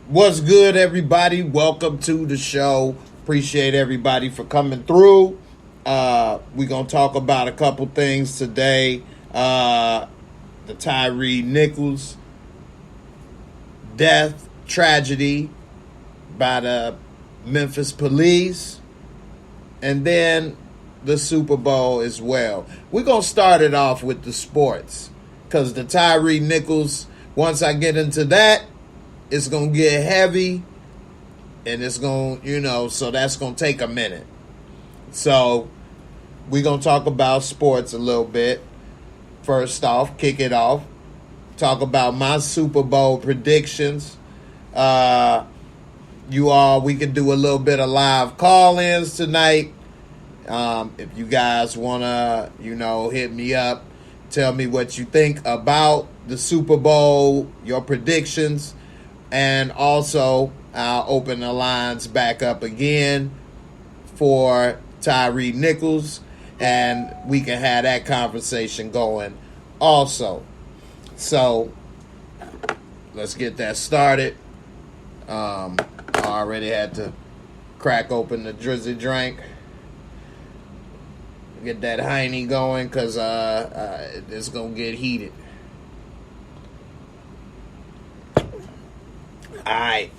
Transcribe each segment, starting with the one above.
What's good, everybody? Welcome to the show. Appreciate everybody for coming through. We're going to talk about a couple things today. The Tyre Nichols death tragedy by the Memphis police, and then the Super Bowl as well. We're going to start it off with the sports, because the Tyre Nichols, once I get into that, it's going to get heavy, and it's going to, so that's going to take a minute. So we're going to talk about sports a little bit. First off, kick it off. Talk about my Super Bowl predictions. We can do a little bit of live call-ins tonight. If you guys want to, hit me up, tell me what you think about the Super Bowl, your predictions. And also, I'll open the lines back up again for Tyre Nichols, and we can have that conversation going also. So, let's get that started. I already had to crack open the Drizzy drink. Get that Heine going, because it's going to get heated. Alright,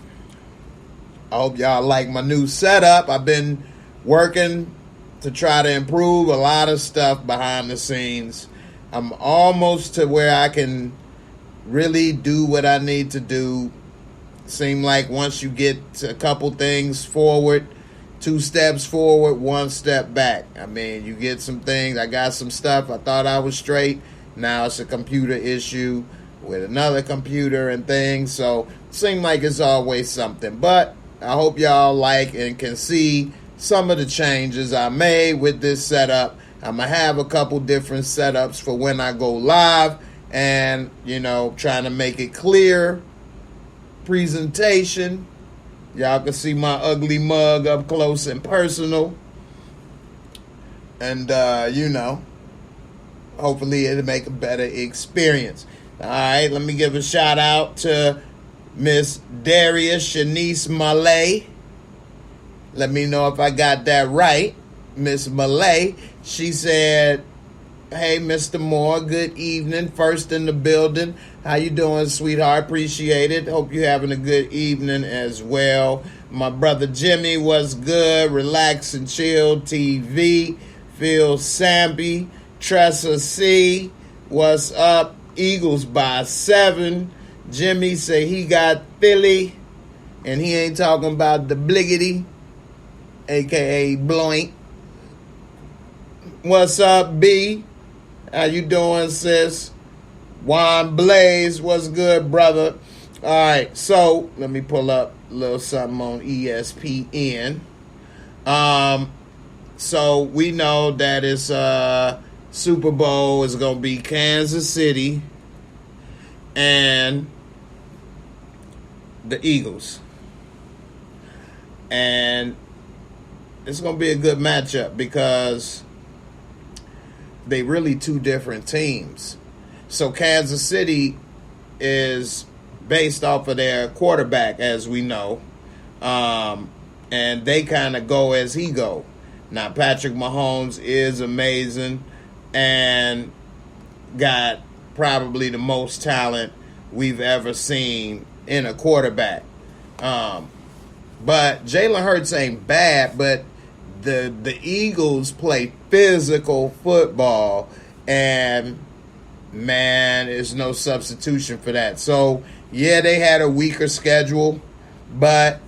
I hope y'all like my new setup. I've been working to try to improve a lot of stuff behind the scenes. I'm almost to where I can really do what I need to do. Seem like once you get a couple things forward, 2 steps forward, 1 step back. I mean, you get some things. I got some stuff. I thought I was straight. Now it's a computer issue with another computer and things. So seem like it's always something. But I hope y'all like and can see some of the changes I made with this setup. I'm going to have a couple different setups for when I go live, and, trying to make it clear presentation. Y'all can see my ugly mug up close and personal. And, hopefully it'll make a better experience. All right, let me give a shout out to Miss Darius Shanice Malay. Let me know if I got that right. Miss Malay, she said, "Hey, Mr. Moore, good evening. First in the building. How you doing, sweetheart? Appreciate it. Hope you're having a good evening as well. My brother Jimmy, what's good? Relax and chill TV. Phil Samby. Tressa C, what's up? Eagles by 7. Jimmy say he got Philly, and he ain't talking about the Bliggity, a.k.a. Bloink. What's up, B? How you doing, sis? Juan Blaze, what's good, brother? All right, so let me pull up a little something on ESPN. So we know that it's Super Bowl is going to be Kansas City and the Eagles. And it's going to be a good matchup because they really 2 different teams. So Kansas City is based off of their quarterback, as we know. And they kind of go as he go. Now, Patrick Mahomes is amazing and got probably the most talent we've ever seen in a quarterback. But Jalen Hurts ain't bad, but the Eagles play physical football, and man, there's no substitution for that. So, yeah, they had a weaker schedule, but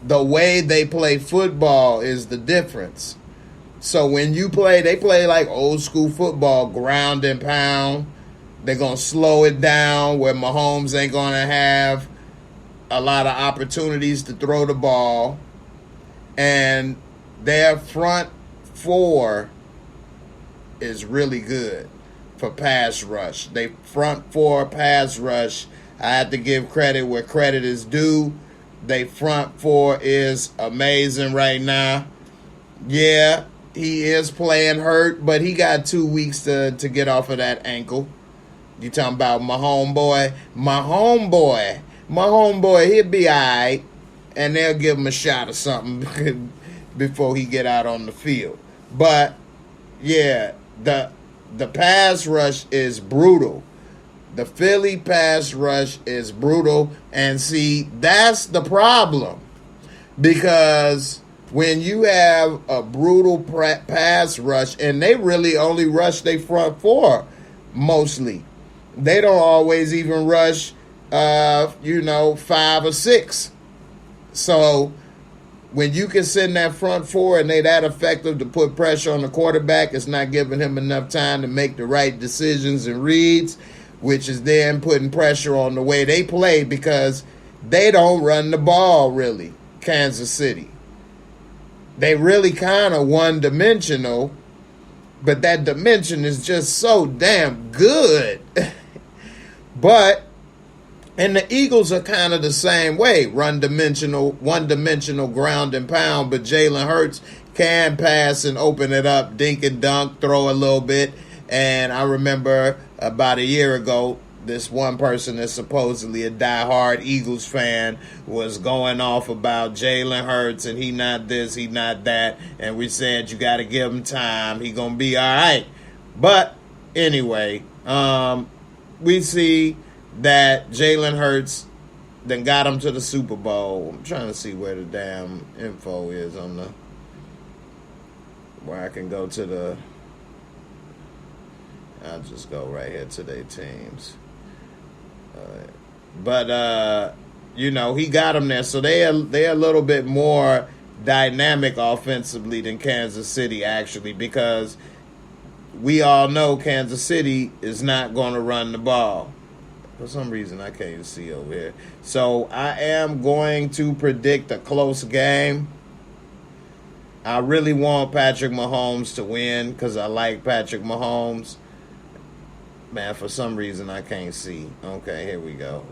the way they play football is the difference. So when you play, they play like old school football, ground and pound. They're going to slow it down where Mahomes ain't going to have a lot of opportunities to throw the ball. And their front 4 is really good for pass rush. They front 4 pass rush. I have to give credit where credit is due. They front 4 is amazing right now. Yeah, he is playing hurt, but he got 2 weeks to get off of that ankle. You talking about my homeboy? My homeboy my homeboy, he'll be all right, and they'll give him a shot or something before he get out on the field. But, yeah, the pass rush is brutal. The Philly pass rush is brutal. And see, that's the problem. Because when you have a brutal pass rush, and they really only rush their front four, mostly. They don't always even rush, 5 or 6. So when you can send that front four and they that effective to put pressure on the quarterback, it's not giving him enough time to make the right decisions and reads, which is then putting pressure on the way they play because they don't run the ball really, Kansas City. They really kind of one-dimensional, but that dimension is just so damn good. And the Eagles are kind of the same way, one-dimensional ground and pound, but Jalen Hurts can pass and open it up, dink and dunk, throw a little bit. And I remember about a year ago, this one person that's supposedly a diehard Eagles fan was going off about Jalen Hurts and he not this, he not that. And we said, you got to give him time. He going to be all right. But anyway, we see that Jalen Hurts then got him to the Super Bowl. I'm trying to see where the damn info is on where I can go to the... I'll just go right here to their teams. But he got them there. So they're a little bit more dynamic offensively than Kansas City, actually, because we all know Kansas City is not going to run the ball. For some reason, I can't see over here. So I am going to predict a close game. I really want Patrick Mahomes to win because I like Patrick Mahomes. Man, for some reason, I can't see. Okay, here we go.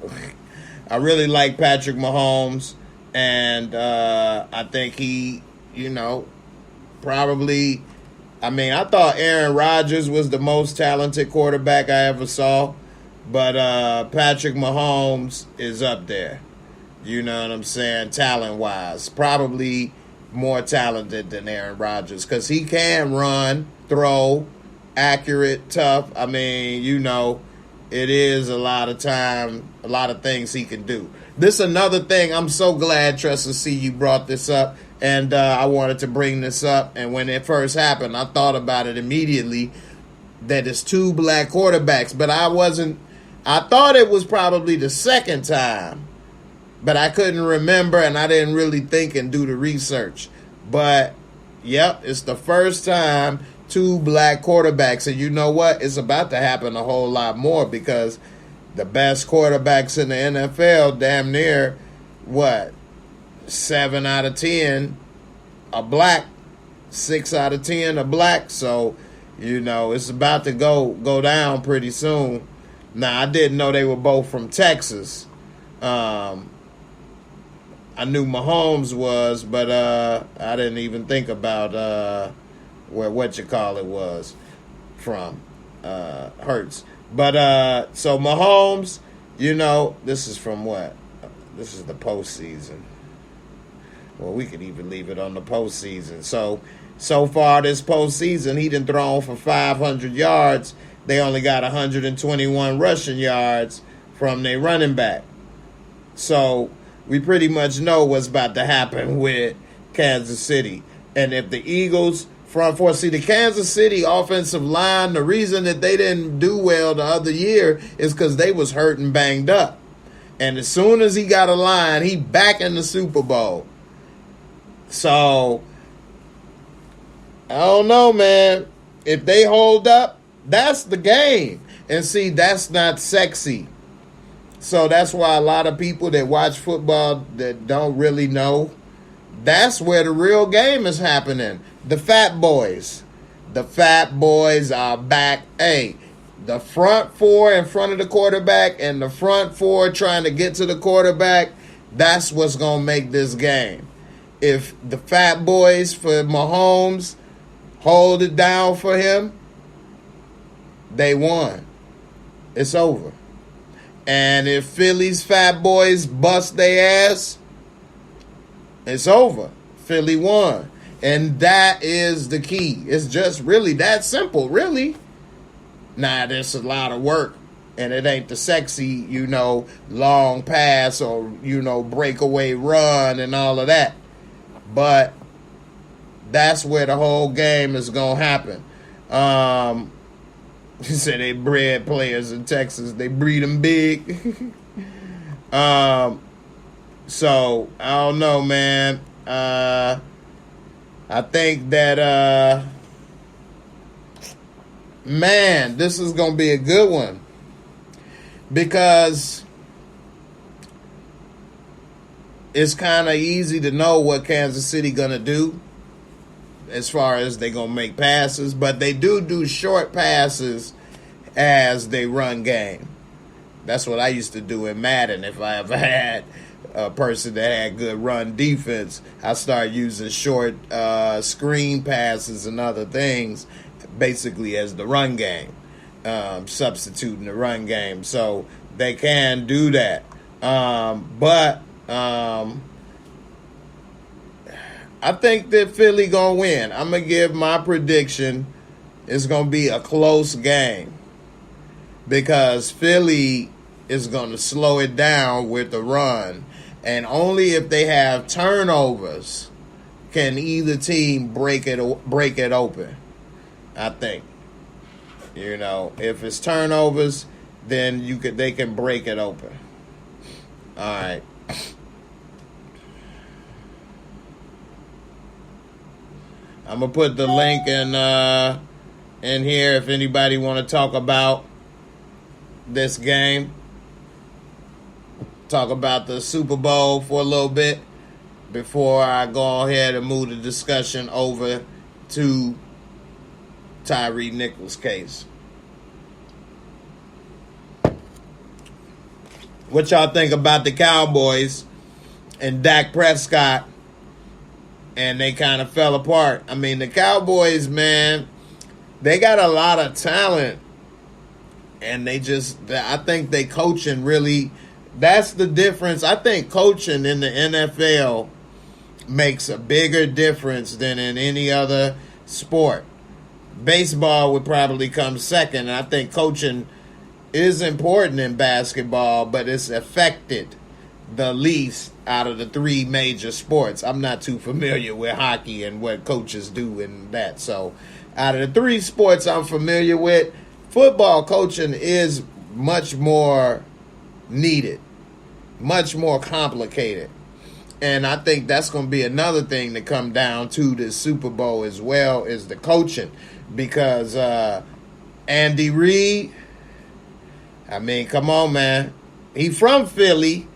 I really like Patrick Mahomes, and I think he, probably... I thought Aaron Rodgers was the most talented quarterback I ever saw, but Patrick Mahomes is up there. You know what I'm saying? Talent-wise. Probably more talented than Aaron Rodgers because he can run, throw, accurate, tough. It is a lot of things he can do. This another thing. I'm so glad, Tressa C, you brought this up, and I wanted to bring this up. And when it first happened, I thought about it immediately that it's 2 black quarterbacks, but I thought it was probably the second time, but I couldn't remember, and I didn't really think and do the research. But, yep, it's the first time 2 black quarterbacks, and you know what? It's about to happen a whole lot more because the best quarterbacks in the NFL, damn near, 7 out of 10 are black, 6 out of 10 are black, so, it's about to go down pretty soon. Now, I didn't know they were both from Texas. I knew Mahomes was, but I didn't even think about where was from, Hurts. But, so Mahomes, this is from what? This is the postseason. Well, we could even leave it on the postseason. So far this postseason, he done thrown for 500 yards. They only got 121 rushing yards from their running back. So we pretty much know what's about to happen with Kansas City. And if the Eagles front four, see the Kansas City offensive line, the reason that they didn't do well the other year is because they was hurt and banged up. And as soon as he got a line, he back in the Super Bowl. So, I don't know, man. If they hold up, that's the game. And see, that's not sexy. So that's why a lot of people that watch football that don't really know, that's where the real game is happening. The fat boys. The fat boys are back. Hey, the front four in front of the quarterback and the front four trying to get to the quarterback, that's what's going to make this game. If the fat boys for Mahomes hold it down for him, they won. It's over. And if Philly's fat boys bust their ass, it's over. Philly won. And that is the key. It's just really that simple, really. Nah, there's a lot of work. And it ain't the sexy, long pass or, breakaway run and all of that. But that's where the whole game is going to happen. You said they bred players in Texas. They breed them big. So, I don't know, man. I think that, man, this is going to be a good one. Because it's kind of easy to know what Kansas City going to do as far as they going to make passes. But they do short passes as they run game. That's what I used to do in Madden. If I ever had a person that had good run defense, I started using short screen passes and other things basically as the run game. Substituting the run game. So they can do that. But I think that Philly going to win. I'm going to give my prediction. It's going to be a close game. Because Philly is going to slow it down with the run. And only if they have turnovers can either team break it open, I think. If it's turnovers, then they can break it open. All right. I'm gonna put the link in here if anybody want to talk about this game. Talk about the Super Bowl for a little bit before I go ahead and move the discussion over to Tyre Nichols' case. What y'all think about the Cowboys and Dak Prescott? And they kind of fell apart. I mean, the Cowboys, man, they got a lot of talent. And I think they coaching really, that's the difference. I think coaching in the NFL makes a bigger difference than in any other sport. Baseball would probably come second. And I think coaching is important in basketball, but it's affected the least out of the three major sports. I'm not too familiar with hockey and what coaches do in that. So out of the three sports I'm familiar with, football coaching is much more needed, much more complicated. And I think that's going to be another thing to come down to the Super Bowl as well, is the coaching. Because Andy Reid, I mean, come on, man. He from Philly.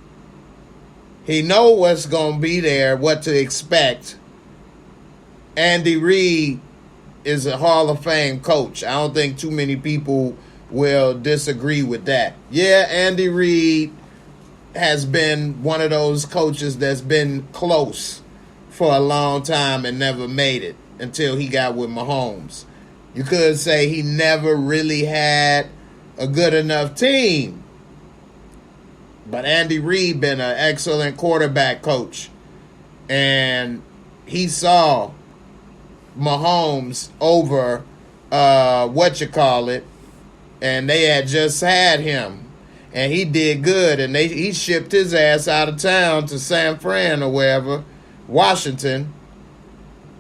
He know what's going to be there, what to expect. Andy Reid is a Hall of Fame coach. I don't think too many people will disagree with that. Yeah, Andy Reid has been one of those coaches that's been close for a long time and never made it until he got with Mahomes. You could say he never really had a good enough team. But Andy Reid been an excellent quarterback coach. And he saw Mahomes over and they had just had him. And he did good. And he shipped his ass out of town to San Fran or wherever, Washington,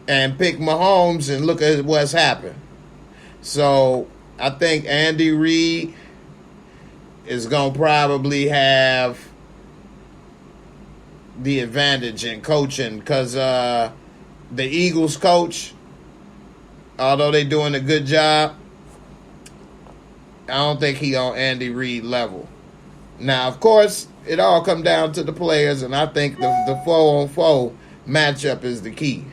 and picked Mahomes, and look at what's happened. So I think Andy Reid is going to probably have the advantage in coaching, because the Eagles coach, although they're doing a good job, I don't think he on Andy Reid level. Now, of course, it all come down to the players, and I think the 4-on-4 matchup is the key.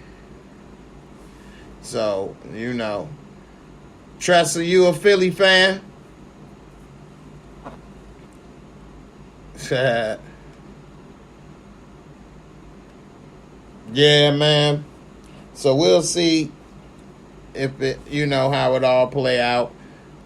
So, Tressa, you a Philly fan? Yeah, man. So we'll see if how it all play out.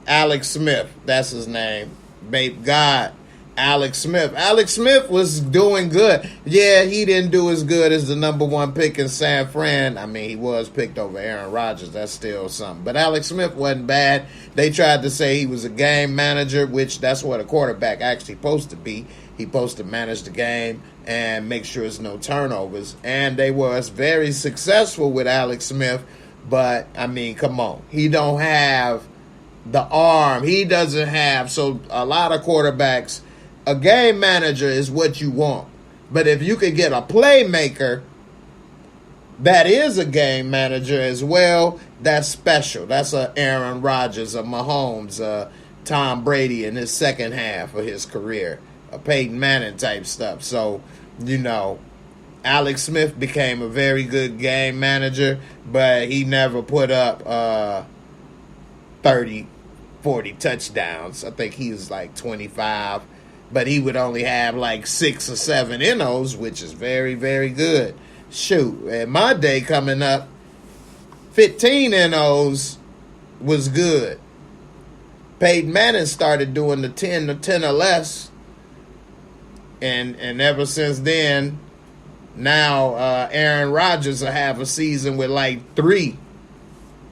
Alex Smith, that's his name. Babe God Alex Smith. Alex Smith was doing good. Yeah, he didn't do as good as the number one pick in San Fran. I mean, he was picked over Aaron Rodgers. That's still something. But Alex Smith wasn't bad. They tried to say he was a game manager, which that's what a quarterback actually supposed to be. He's supposed to manage the game and make sure there's no turnovers. And they was very successful with Alex Smith. But, I mean, come on. He don't have the arm. He doesn't have. So a lot of quarterbacks, a game manager is what you want. But if you could get a playmaker that is a game manager as well, that's special. That's a Aaron Rodgers, a Mahomes, a Tom Brady in his second half of his career, a Peyton Manning type stuff. So, you know, Alex Smith became a very good game manager, but he never put up 30, 40 touchdowns. I think he was like 25. But he would only have like 6 or 7 NOs, which is very, very good. Shoot, in my day coming up, 15 NOs was good. Peyton Manning started doing the 10 or less. And ever since then, now Aaron Rodgers will have a season with like 3.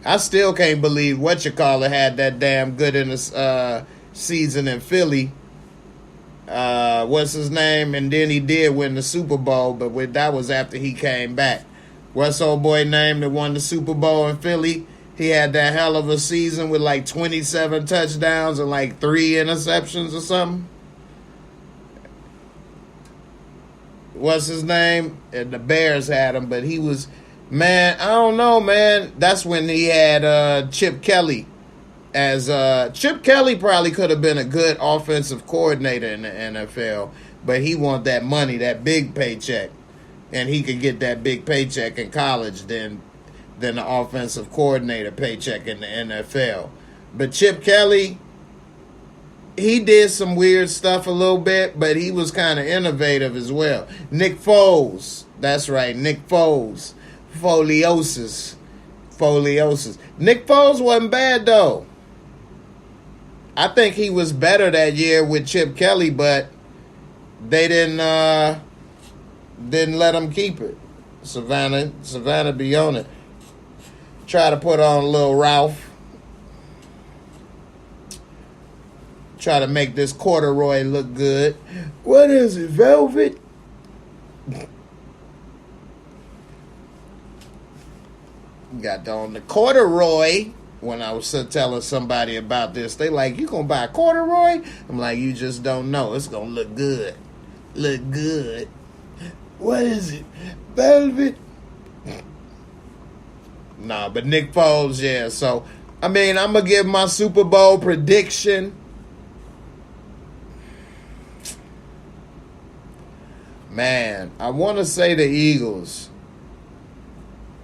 I still can't believe whatchamacallit had that damn good in the season in Philly. What's his name? And then he did win the Super Bowl, but that was after he came back. What's old boy name that won the Super Bowl in Philly? He had that hell of a season with like 27 touchdowns and like 3 interceptions or something. What's his name? And the Bears had him, but he was, man, I don't know, man. That's when he had Chip Kelly. As Chip Kelly probably could have been a good offensive coordinator in the NFL, but he want that money, that big paycheck, and he could get that big paycheck in college than the offensive coordinator paycheck in the NFL. But Chip Kelly, he did some weird stuff a little bit, but he was kind of innovative as well. Nick Foles, that's right, Nick Foles, Foliosis. Nick Foles wasn't bad though. I think he was better that year with Chip Kelly, but they didn't let him keep it. Savannah be on it. Try to put on a little Ralph. Try to make this corduroy look good. What is it, velvet? Got on the corduroy. When I was telling somebody about this, they like, you gonna buy a corduroy? I'm like, you just don't know. It's gonna look good. Look good. What is it? Velvet? Nah, but Nick Foles, yeah. So, I mean, I'm gonna give my Super Bowl prediction. Man, I want to say the Eagles.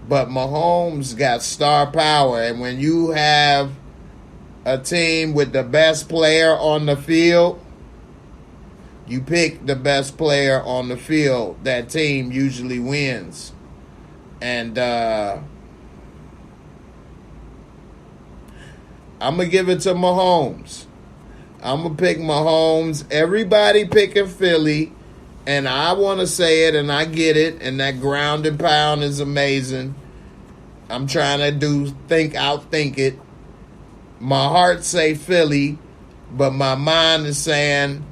But Mahomes got star power, and when you have a team with the best player on the field, you pick the best player on the field. That team usually wins. And I'm going to give it to Mahomes. I'm going to pick Mahomes. Everybody picking Philly. And I want to say it, and I get it, and that ground and pound is amazing. I'm trying to outthink it. My heart say Philly, but my mind is saying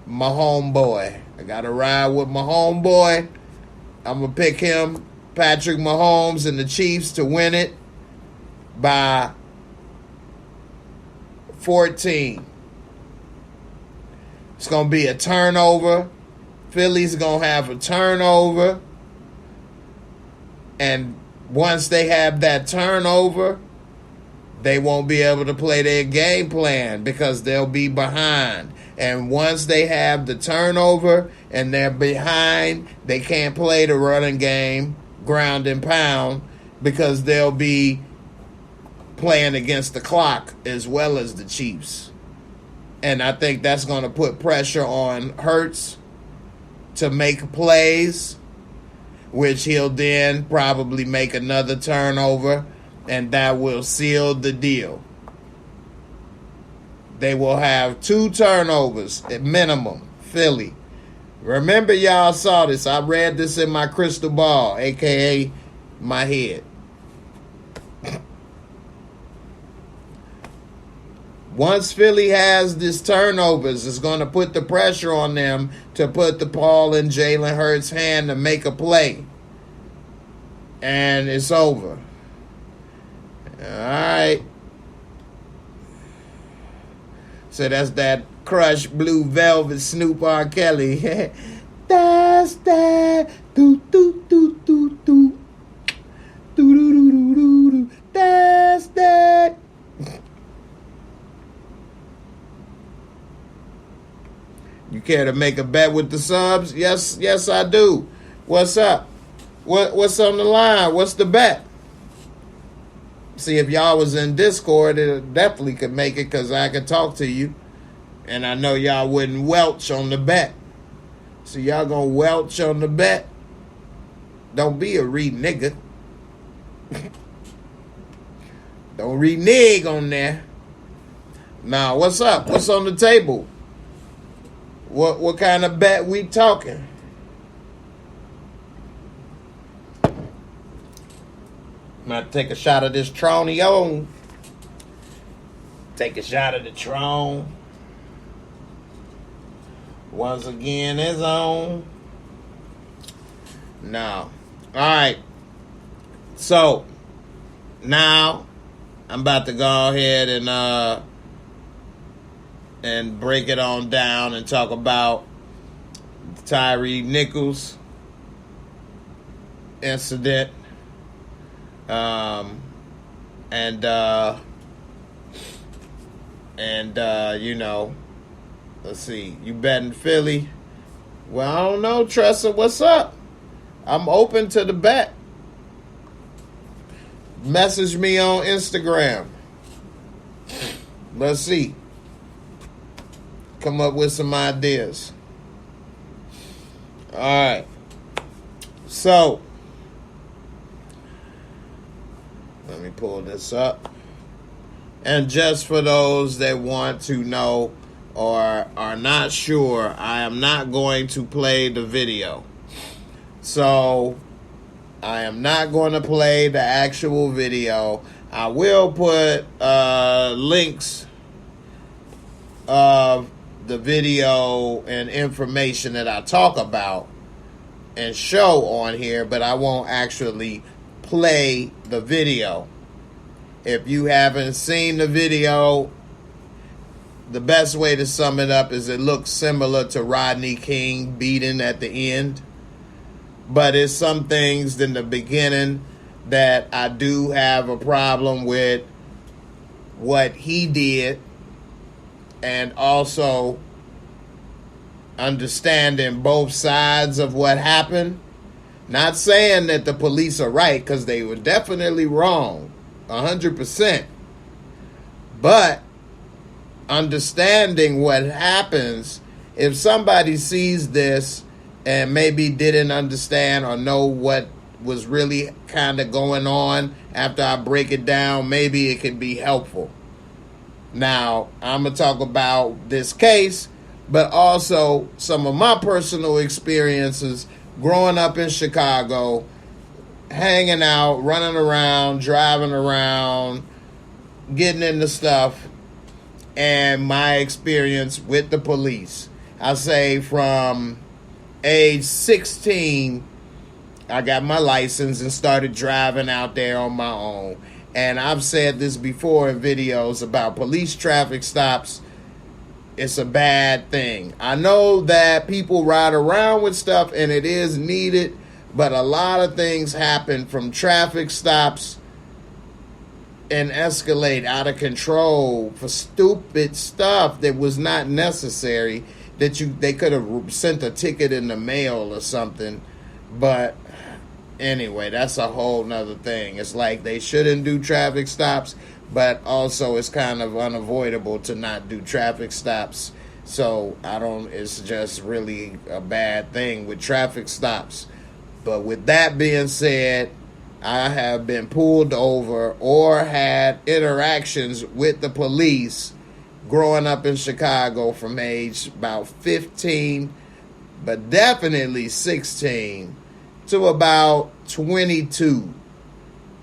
my homeboy. I got to ride with my homeboy. I'm going to pick him, Patrick Mahomes, and the Chiefs to win it by 14. It's going to be a turnover. Philly's going to have a turnover. And once they have that turnover, they won't be able to play their game plan because they'll be behind. And once they have the turnover and they're behind, they can't play the running game, ground and pound, because they'll be playing against the clock as well as the Chiefs. And I think that's going to put pressure on Hurts to make plays, which he'll then probably make another turnover, and that will seal the deal. They will have 2 turnovers at minimum Philly. Remember, y'all saw this. I read this in my crystal ball, a.k.a. my head. Once Philly has this turnovers, it's going to put the pressure on them to put the ball in Jalen Hurts' hand to make a play. And it's over. All right. So that's that crushed blue velvet Snoop R. Kelly. That's that. Do do do do do. Do do do do do do. That's that. You care to make a bet with the subs? Yes, I do. What's up? What's on the line? What's the bet? See, if y'all was in Discord, it definitely could make it because I could talk to you. And I know y'all wouldn't welch on the bet. So y'all gonna welch on the bet? Don't be a nigga. Don't renege on there. Now, what's up? What's on the table? What kind of bet we talking? I'm about to take a shot of this Tronio. Take a shot of the Tron. Once again, it's on. No. Alright. So, now, I'm about to go ahead and break it on down and talk about the Tyre Nichols incident. You know, let's see, you betting Philly? Well, I don't know, Tressa, what's up? I'm open to the bet. Message me on Instagram. Let's see. Come up with some ideas. All right. So, let me pull this up. And just for those that want to know or are not sure, I am not going to play the video. So, I am not going to play the actual video. I will put links of the video and information that I talk about and show on here, but I won't actually play the video. If you haven't seen the video, the best way to sum it up is it looks similar to Rodney King beating at the end, but it's some things in the beginning that I do have a problem with what he did, and also understanding both sides of what happened. Not saying that the police are right, because they were definitely wrong, 100%. But understanding what happens, if somebody sees this and maybe didn't understand or know what was really kind of going on after I break it down, maybe it could be helpful. Now, I'm going to talk about this case, but also some of my personal experiences growing up in Chicago, hanging out, running around, driving around, getting into stuff, and my experience with the police. I say from age 16, I got my license and started driving out there on my own. And I've said this before in videos about police traffic stops. It's a bad thing. I know that people ride around with stuff and it is needed, but a lot of things happen from traffic stops and escalate out of control for stupid stuff that was not necessary, that they could have sent a ticket in the mail or something. But anyway, that's a whole nother thing. It's like they shouldn't do traffic stops, but also it's kind of unavoidable to not do traffic stops. So it's just really a bad thing with traffic stops. But with that being said, I have been pulled over or had interactions with the police growing up in Chicago from age about 15, but definitely 16 to about 22.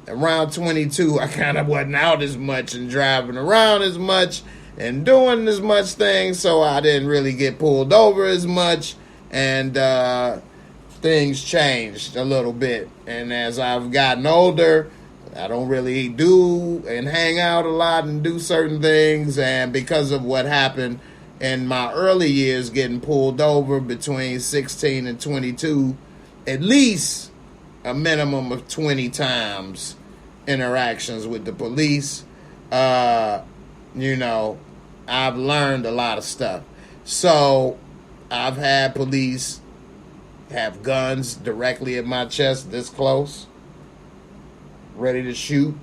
Around 22, I kind of wasn't out as much and driving around as much and doing as much things, so I didn't really get pulled over as much, and things changed a little bit. And as I've gotten older, I don't really do and hang out a lot and do certain things, and because of what happened in my early years, getting pulled over between 16 and 22, at least a minimum of 20 times interactions with the police, you know, I've learned a lot of stuff. So I've had police have guns directly at my chest this close, ready to shoot.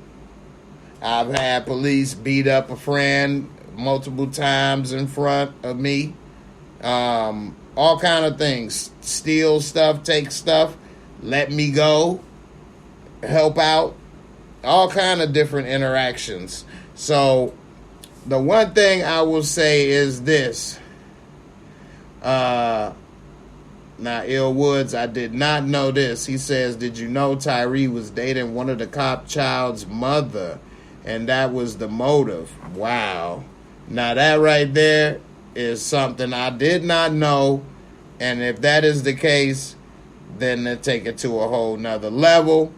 I've had police beat up a friend multiple times in front of me. All kind of things. Steal stuff, take stuff, let me go, help out. All kind of different interactions. So the one thing I will say is this. Now, Ill Woods, I did not know this. He says, did you know Tyre was dating one of the cop child's mother? And that was the motive. Wow. Now, that right there is something I did not know. And if that is the case, then they take it to a whole nother level.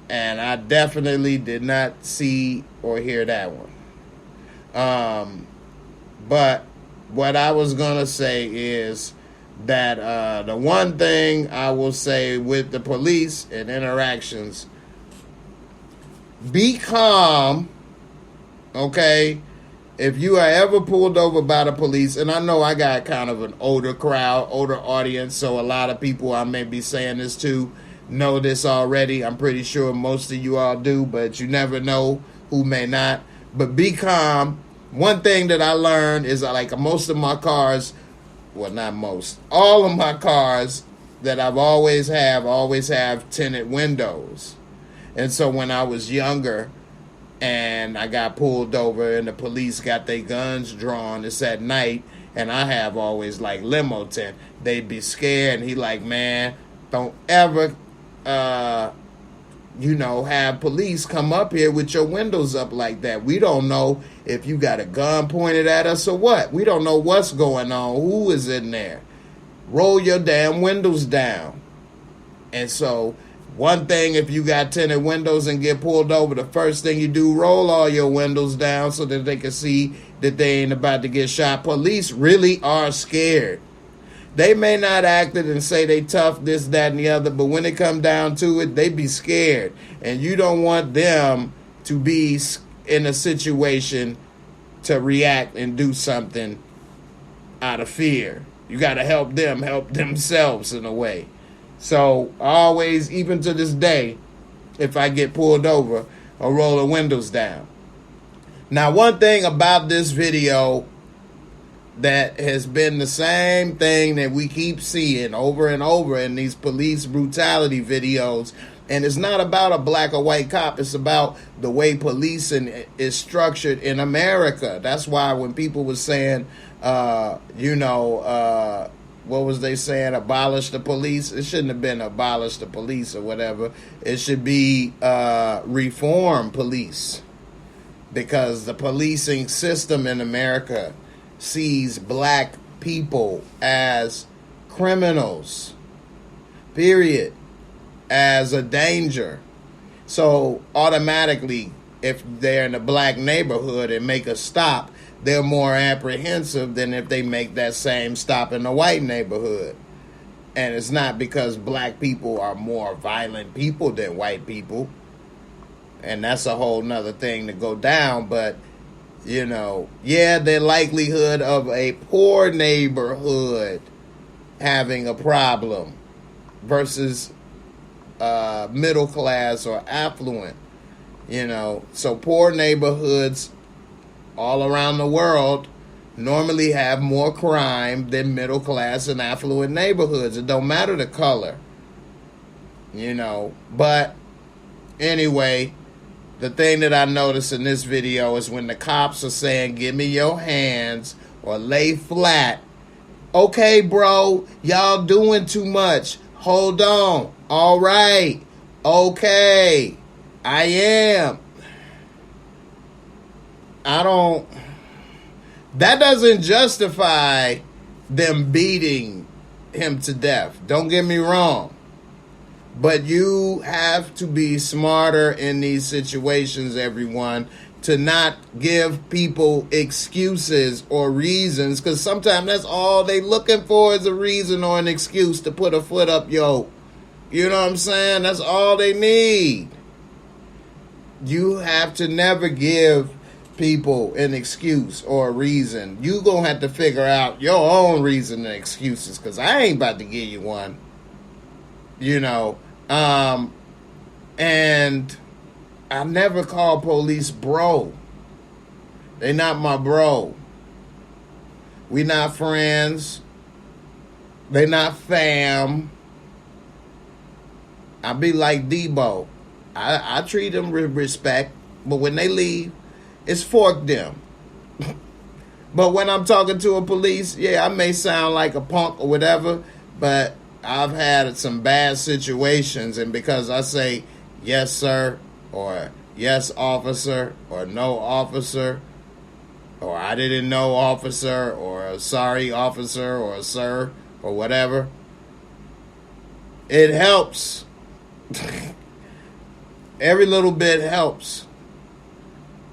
And I definitely did not see or hear that one. But what I was going to say is that the one thing I will say with the police and interactions, be calm, okay? If you are ever pulled over by the police, and I know I got kind of an older crowd, older audience, so a lot of people I may be saying this to know this already. I'm pretty sure most of you all do, but you never know who may not. But be calm. One thing that I learned is like most of my cars, well, not most, all of my cars that I've always have tinted windows. And so when I was younger and I got pulled over and the police got their guns drawn, it's at night, and I have always like limo tint, they'd be scared, and he like, man, don't ever you know, have police come up here with your windows up like that. We don't know if you got a gun pointed at us or what. We don't know what's going on, who is in there. Roll your damn windows down. And so one thing, if you got tinted windows and get pulled over, the first thing you do, roll all your windows down so that they can see that they ain't about to get shot. Police really are scared. They may not act it and say they tough, this, that, and the other, but when it come down to it, they be scared. And you don't want them to be in a situation to react and do something out of fear. You got to help them help themselves in a way. So always, even to this day, if I get pulled over, I'll roll the windows down. Now, one thing about this video that has been the same thing that we keep seeing over and over in these police brutality videos. And it's not about a black or white cop. It's about the way policing is structured in America. That's why when people were saying, you know, what was they saying, abolish the police? It shouldn't have been abolish the police or whatever. It should be reform police. Because the policing system in America sees black people as criminals, period, as a danger. So automatically, if they're in a black neighborhood and make a stop, they're more apprehensive than if they make that same stop in a white neighborhood. And it's not because black people are more violent people than white people. And that's a whole nother thing to go down, but you know, yeah, the likelihood of a poor neighborhood having a problem versus middle class or affluent, you know. So poor neighborhoods all around the world normally have more crime than middle class and affluent neighborhoods. It don't matter the color, you know. But anyway, the thing that I noticed in this video is when the cops are saying, give me your hands or lay flat. Okay, bro, y'all doing too much. Hold on. All right. Okay. I am. That doesn't justify them beating him to death. Don't get me wrong. But you have to be smarter in these situations, everyone, to not give people excuses or reasons, because sometimes that's all they looking for is a reason or an excuse to put a foot up your, you know what I'm saying? That's all they need. You have to never give people an excuse or a reason. You gonna have to figure out your own reason and excuses, because I ain't about to give you one. You know, and I never call police bro. They not my bro. We not friends. They not fam. I be like Debo. I treat them with respect, but when they leave, it's fork them. But when I'm talking to a police, yeah, I may sound like a punk or whatever, but I've had some bad situations, and because I say yes sir or yes officer or no officer or I didn't know officer or a sorry officer or a sir or whatever, it helps. Every little bit helps.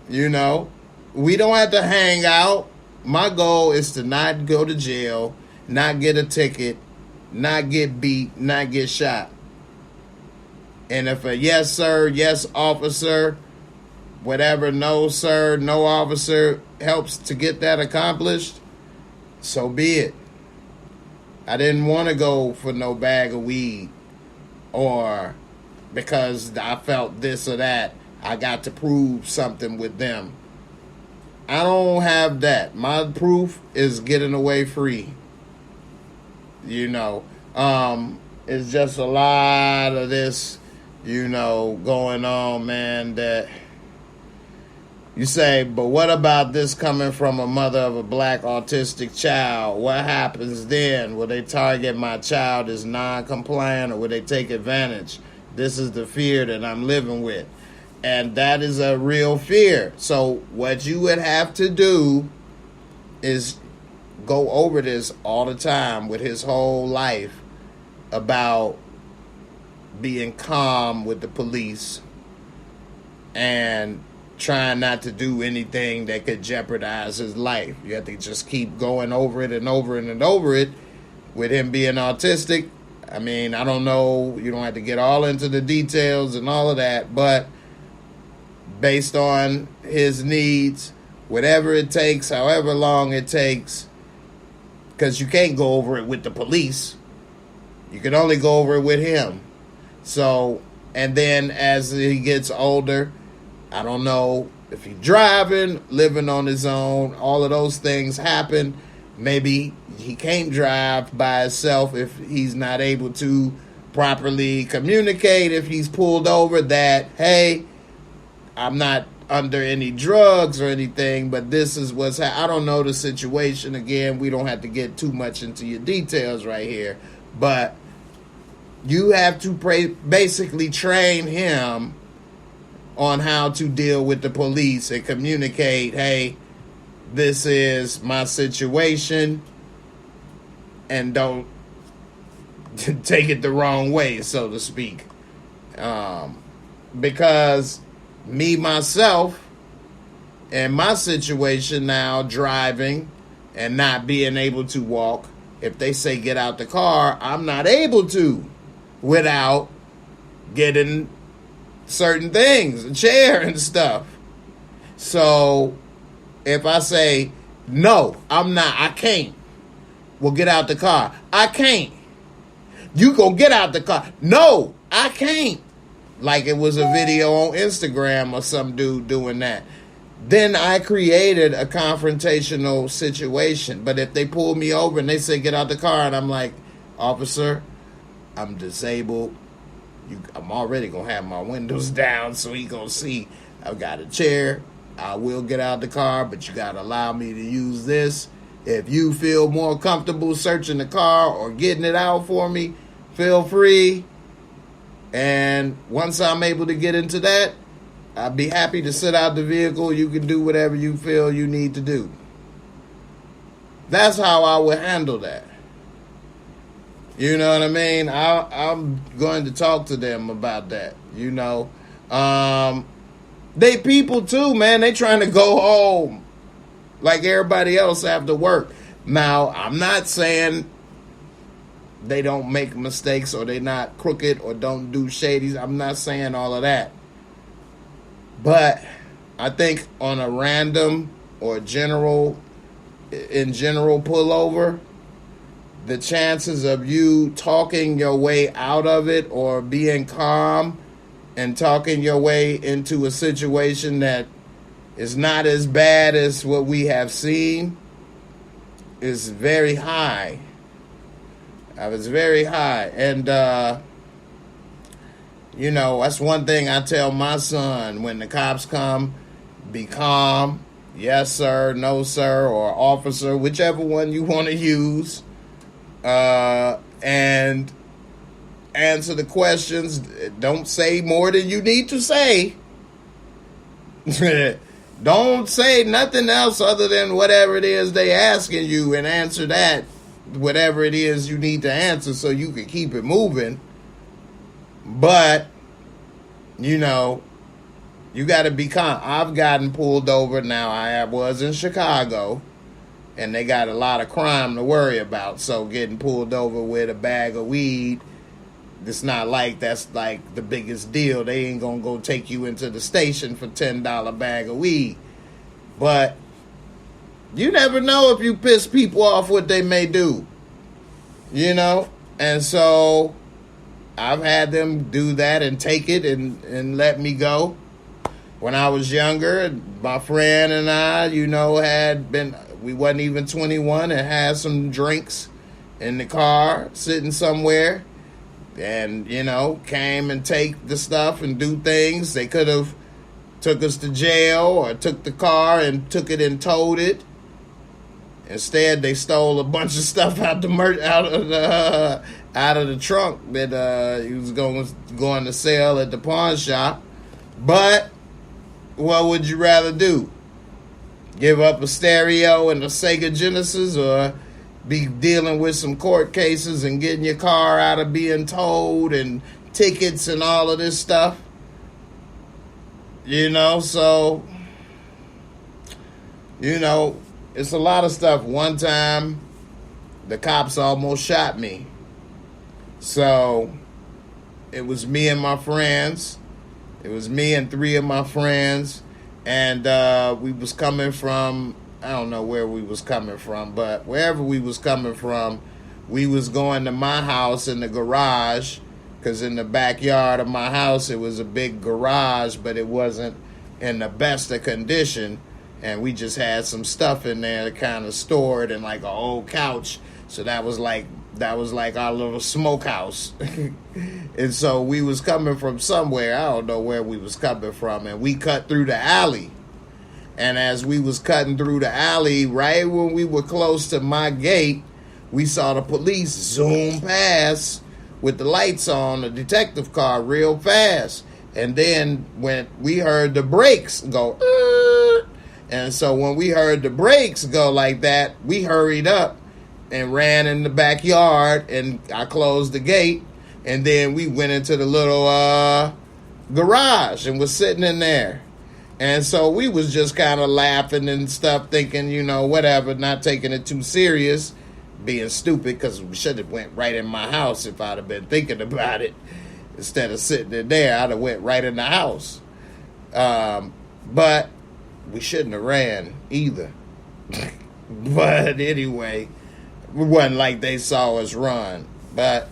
You know, we don't have to hang out. My goal is to not go to jail, not get a ticket, not get beat, not get shot. And if a yes sir, yes officer, whatever, no sir, no officer helps to get that accomplished, so be it. I didn't want to go for no bag of weed or because I felt this or that, I got to prove something with them. I don't have that. My proof is getting away free. You know, it's just a lot of this, you know, going on, man, that you say, but what about this coming from a mother of a black autistic child? What happens then? Will they target my child as non-compliant, or will they take advantage? This is the fear that I'm living with. And that is a real fear. So what you would have to do is go over this all the time with his whole life about being calm with the police and trying not to do anything that could jeopardize his life. You have to just keep going over it and over it and over it. With him being autistic, I mean, I don't know, you don't have to get all into the details and all of that, but based on his needs, whatever it takes, however long it takes, because you can't go over it with the police. You can only go over it with him. So, and then as he gets older, I don't know if he's driving, living on his own, all of those things happen. Maybe he can't drive by himself if he's not able to properly communicate, if he's pulled over that, hey, I'm not under any drugs or anything, but this is what's I don't know the situation. Again, we don't have to get too much into your details right here, but you have to basically train him on how to deal with the police and communicate, hey, this is my situation, and don't take it the wrong way, so to speak. Because me, myself, and my situation now, driving and not being able to walk, if they say get out the car, I'm not able to without getting certain things, a chair and stuff. So if I say, no, I'm not, I can't. Well, get out the car. I can't. You gonna get out the car. No, I can't. Like it was a video on Instagram or some dude doing that. Then I created a confrontational situation. But if they pull me over and they say, get out the car, and I'm like, officer, I'm disabled. I'm already going to have my windows down, so he going to see I've got a chair. I will get out the car, but you got to allow me to use this. If you feel more comfortable searching the car or getting it out for me, feel free. And once I'm able to get into that, I'd be happy to sit out the vehicle. You can do whatever you feel you need to do. That's how I would handle that. You know what I mean? I'm going to talk to them about that. You know, they people too, man. They trying to go home like everybody else after work. Now, I'm not saying they don't make mistakes or they not crooked or don't do shadies. I'm not saying all of that. But I think on a random or general pullover, the chances of you talking your way out of it or being calm and talking your way into a situation that is not as bad as what we have seen is very high. It's very high. And, you know, that's one thing I tell my son when the cops come: be calm, yes sir, no sir, or officer, whichever one you want to use, and answer the questions. Don't say more than you need to say. Don't say nothing else other than whatever it is they asking you, and answer that, whatever it is you need to answer, so you can keep it moving. But, you know, you got to be calm. I've gotten pulled over. Now, I was in Chicago, and they got a lot of crime to worry about. So getting pulled over with a bag of weed, it's not like that's like the biggest deal. They ain't going to go take you into the station for $10 bag of weed. But you never know if you piss people off what they may do, you know? And so I've had them do that and take it and let me go. When I was younger, my friend and I, you know, we wasn't even 21 and had some drinks in the car sitting somewhere, and, you know, came and take the stuff and do things. They could have took us to jail or took the car and took it and towed it. Instead, they stole a bunch of stuff out of the trunk that he was going to sell at the pawn shop. But what would you rather do? Give up a stereo and a Sega Genesis, or be dealing with some court cases and getting your car out of being towed and tickets and all of this stuff? You know, so, you know, it's a lot of stuff. One time, the cops almost shot me. So, it was me and my friends. It was me and 3 of my friends. And we was coming from, I don't know where we was coming from, but wherever we was coming from, we was going to my house in the garage, because in the backyard of my house, it was a big garage, but it wasn't in the best of condition. And we just had some stuff in there kind of stored in like an old couch. So that was like our little smokehouse. And so we was coming from somewhere. I don't know where we was coming from. And we cut through the alley. And as we was cutting through the alley, right when we were close to my gate, we saw the police zoom past with the lights on, the detective car, real fast. And then when we heard the brakes go, and so when we heard the brakes go like that, we hurried up and ran in the backyard, and I closed the gate, and then we went into the little garage and was sitting in there. And so we was just kind of laughing and stuff, thinking, you know, whatever, not taking it too serious, being stupid, because we should have went right in my house if I'd have been thinking about it. Instead of sitting in there, I'd have went right in the house. But we shouldn't have ran either. But anyway, it wasn't like they saw us run. But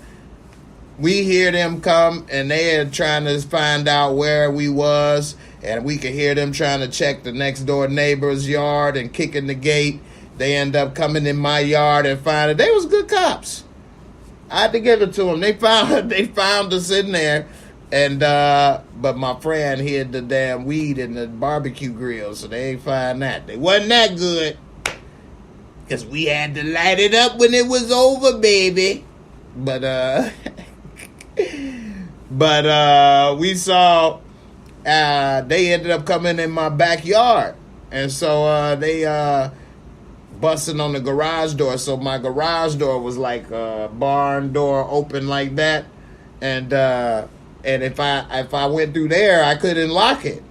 we hear them come, and they're trying to find out where we was, and we could hear them trying to check the next door neighbor's yard and kicking the gate. They end up coming in my yard and finding they was good cops. I had to give it to them. They found us in there And but my friend hid the damn weed in the barbecue grill, so they ain't find that. They wasn't that good. Because we had to light it up when it was over, baby. But we saw they ended up coming in my backyard. And so they busting on the garage door. So my garage door was like a barn door open like that. And if I went through there, I couldn't lock it.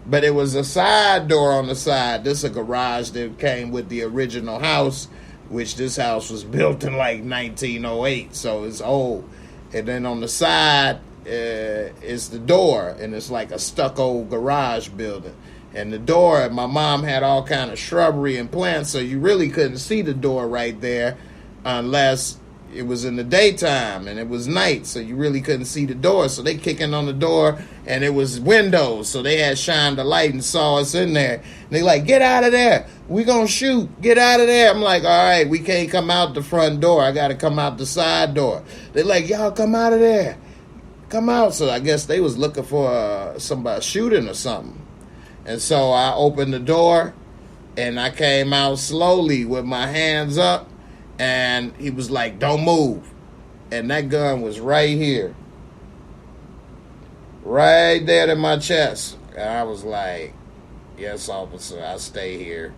But it was a side door on the side. This is a garage that came with the original house, which this house was built in like 1908, so it's old. And then on the side is the door, and it's like a stucco garage building. And the door, my mom had all kind of shrubbery and plants, so you really couldn't see the door right there unless it was in the daytime and it was night, so you really couldn't see the door. So they kicking on the door, and it was windows, so they had shined the light and saw us in there. And they like, get out of there, we gonna shoot, get out of there. I'm like, all right, we can't come out the front door, I gotta come out the side door. They like, y'all come out of there, come out. So I guess they was looking for somebody shooting or something. And so I opened the door and I came out slowly with my hands up. And he was like, don't move. And that gun was right here. Right there in my chest. And I was like, yes, officer, I stay here.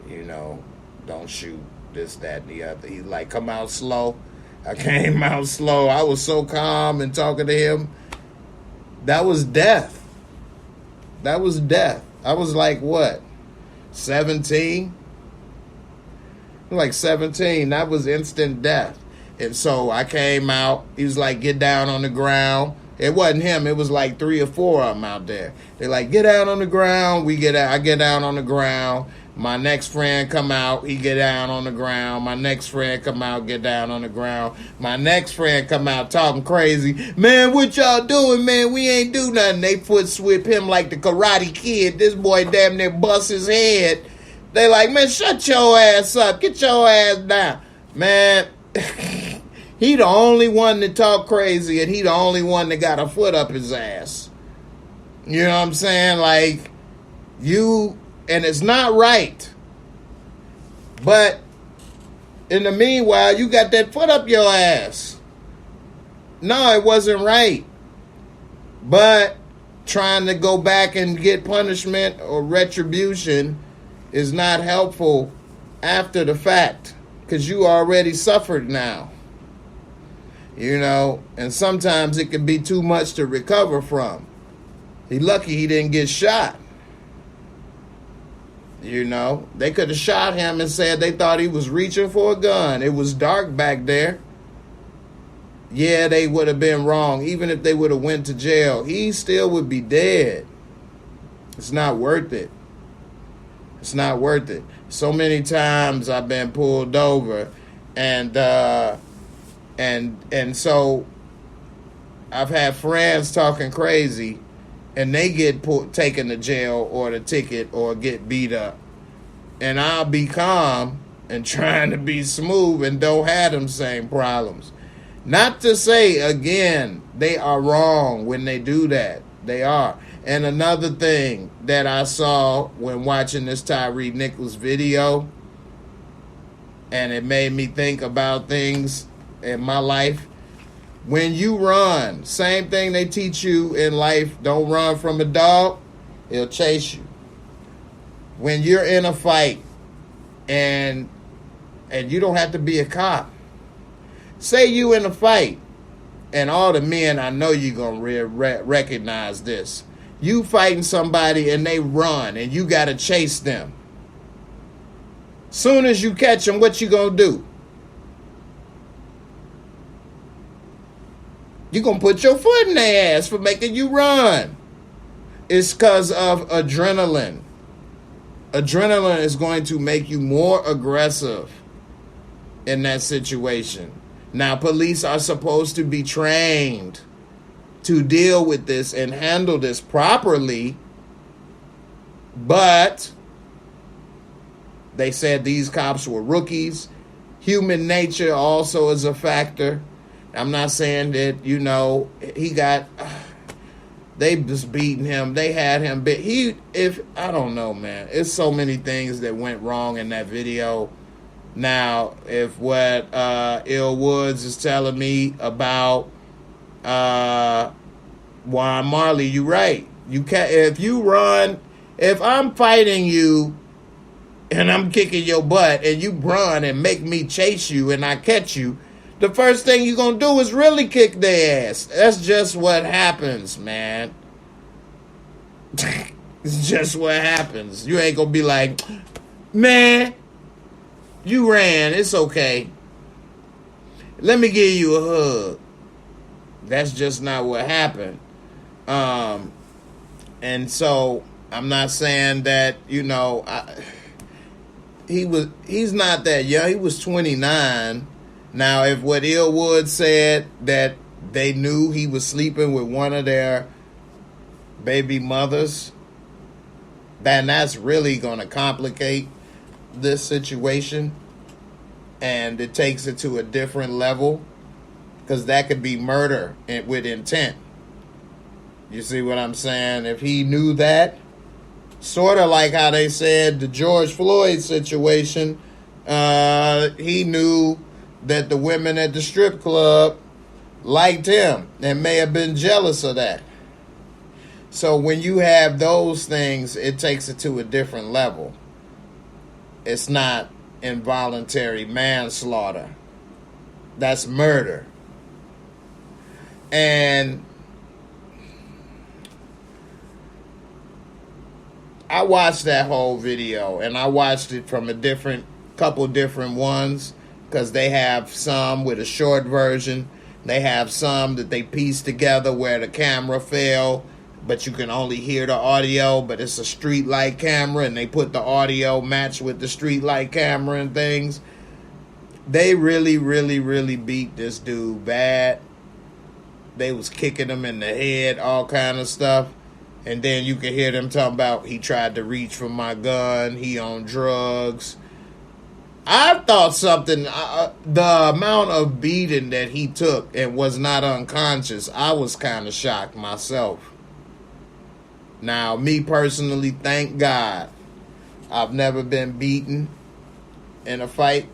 You know, don't shoot, this, that, and the other. He's like, come out slow. I came out slow. I was so calm and talking to him. That was death. That was death. I was like, what, 17? Like 17, that was instant death. And so I came out, he was like, get down on the ground. It wasn't him, it was like 3 or 4 of them out there. They're like, get down on the ground. We get out, I get down on the ground. My next friend come out, he get down on the ground. My next friend come out, get down on the ground. My next friend come out talking crazy. Man, what y'all doing, man? We ain't do nothing. They foot sweep him like the Karate Kid. This boy damn near bust his head. They like, man, shut your ass up. Get your ass down. Man, he the only one that talk crazy, and he the only one that got a foot up his ass. You know what I'm saying? Like, you, and it's not right. But in the meanwhile, you got that foot up your ass. No, it wasn't right. But trying to go back and get punishment or retribution is not helpful after the fact, because you already suffered now. You know, and sometimes it can be too much to recover from. He lucky he didn't get shot. You know, they could have shot him and said they thought he was reaching for a gun. It was dark back there. Yeah, they would have been wrong. Even if they would have went to jail, he still would be dead. It's not worth it. It's not worth it. So many times I've been pulled over, and so I've had friends talking crazy, and they get taken to jail or the ticket or get beat up, and I'll be calm and trying to be smooth and don't have them same problems. Not to say again they are wrong when they do that. They are. And another thing that I saw when watching this Tyre Nichols video, and it made me think about things in my life. When you run, same thing they teach you in life, don't run from a dog, it'll chase you. When you're in a fight, and you don't have to be a cop. Say you in a fight, and all the men, I know you're going to recognize this. You fighting somebody and they run and you got to chase them. Soon as you catch them, what you going to do? You're going to put your foot in their ass for making you run. It's because of adrenaline. Adrenaline is going to make you more aggressive in that situation. Now, police are supposed to be trained to deal with this and handle this properly, but they said these cops were rookies. Human nature also is a factor. I'm not saying that, you know, he got, They just beating him. They had him bit. I don't know, man. It's so many things that went wrong in that video. Now, if what Ill Woods is telling me about Juan Marley, you right. You can if I'm fighting you and I'm kicking your butt and you run and make me chase you and I catch you, the first thing you're going to do is really kick their ass. That's just what happens, man. It's just what happens. You ain't going to be like, man, you ran. It's okay. Let me give you a hug. That's just not what happened. And so I'm not saying that, he's not that young. He was 29. Now, if what Illwood said that they knew he was sleeping with one of their baby mothers, then that's really going to complicate this situation. And it takes it to a different level, because that could be murder with intent. You see what I'm saying? If he knew that, sort of like how they said the George Floyd situation, he knew that the women at the strip club liked him and may have been jealous of that. So when you have those things, it takes it to a different level. It's not involuntary manslaughter. That's murder. And I watched that whole video, and I watched it from a couple different ones, because they have some with a short version. They have some that they piece together where the camera fell, but you can only hear the audio, but it's a street light camera, and they put the audio match with the street light camera and things. They really, really, really beat this dude bad. They was kicking him in the head, all kind of stuff. And then you can hear them talking about he tried to reach for my gun, he on drugs. I thought something, the amount of beating that he took and was not unconscious, I was kind of shocked myself. Now, me personally, thank God, I've never been beaten in a fight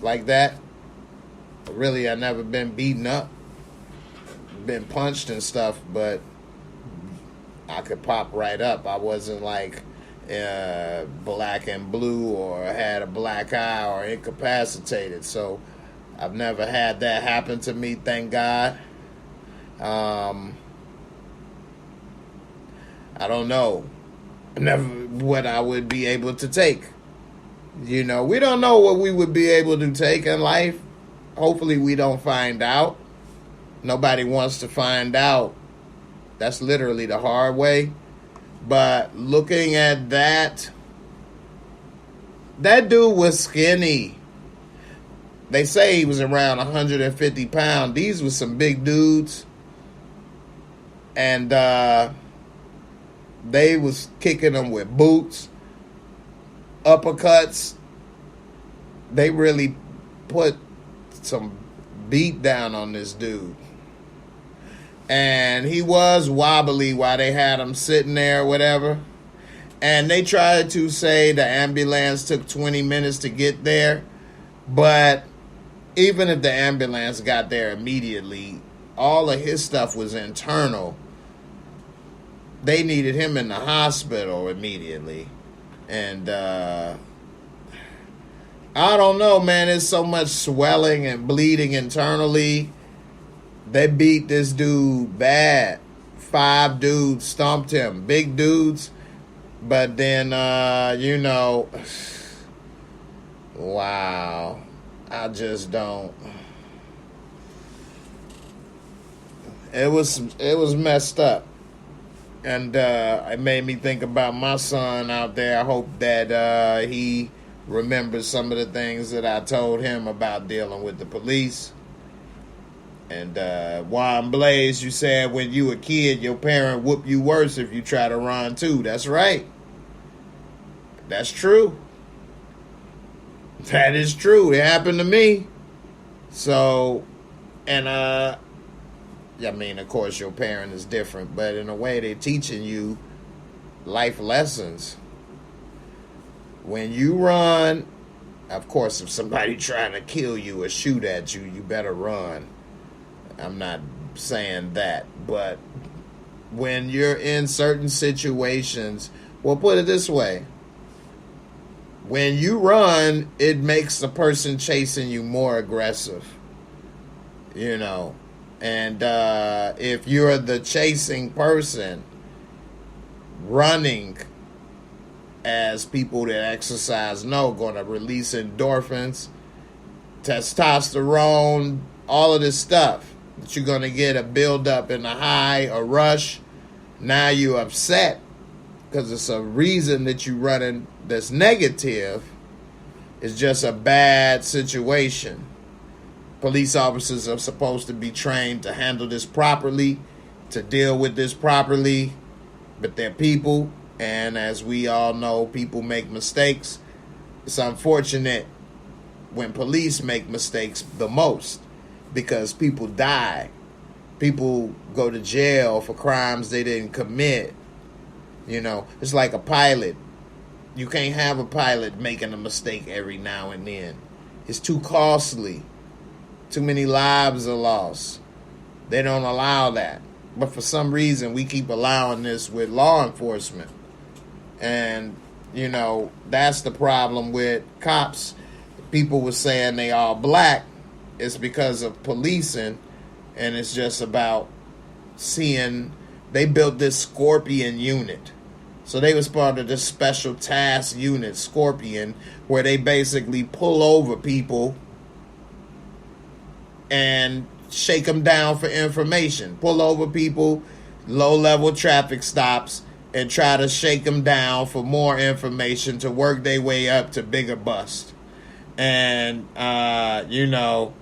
like that. Really, I've never been beaten up. Been punched and stuff, but I could pop right up. I wasn't like black and blue or had a black eye or incapacitated. So I've never had that happen to me, thank God. I don't know what I would be able to take. We don't know what we would be able to take in life. Hopefully we don't find out. Nobody wants to find out. That's literally the hard way. But looking at that dude was skinny. They say he was around 150 pounds. These were some big dudes. And they was kicking them with boots, uppercuts. They really put some beat down on this dude. And he was wobbly while they had him sitting there or whatever. And they tried to say the ambulance took 20 minutes to get there. But even if the ambulance got there immediately, all of his stuff was internal. They needed him in the hospital immediately. And I don't know, man. There's so much swelling and bleeding internally. They beat this dude bad. 5 dudes stomped him. Big dudes. But then, wow. I just don't. It was messed up. And it made me think about my son out there. I hope that he remembers some of the things that I told him about dealing with the police. And Juan Blaze, you said when you a kid, your parent whoop you worse if you try to run too. That's right. That's true. That is true. It happened to me. So, and I mean, of course, your parent is different, but in a way, they're teaching you life lessons. When you run, of course, if somebody trying to kill you or shoot at you, you better run. I'm not saying that, but when you're in certain situations, well, put it this way. When you run, it makes the person chasing you more aggressive, you know. And if you're the chasing person, running, as people that exercise know, going to release endorphins, testosterone, all of this stuff that you're going to get a build-up and a high, a rush. Now you're upset because it's a reason that you're running that's negative. It's just a bad situation. Police officers are supposed to be trained to handle this properly, to deal with this properly, but they're people, and as we all know, people make mistakes. It's unfortunate when police make mistakes the most because people die. People go to jail for crimes they didn't commit. You know, it's like a pilot. You can't have a pilot making a mistake every now and then. It's too costly. Too many lives are lost. They don't allow that. But for some reason, we keep allowing this with law enforcement. And, you know, that's the problem with cops. People were saying they all black. It's because of policing. And it's just about seeing. They built this Scorpion unit. So they was part of this special task unit, Scorpion, where they basically pull over people and shake them down for information. Pull over people, low-level traffic stops, and try to shake them down for more information to work their way up to bigger bust. And, you know,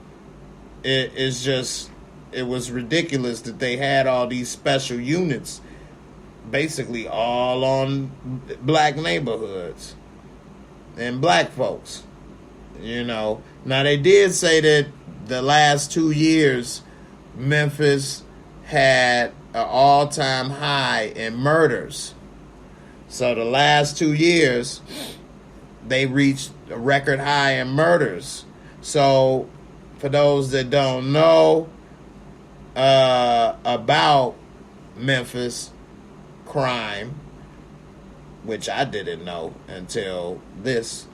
it was ridiculous that they had all these special units basically all on black neighborhoods and black folks, you know. Now, they did say that the last 2 years, Memphis had an all-time high in murders. So the last 2 years, they reached a record high in murders. So for those that don't know about Memphis crime, which I didn't know until this,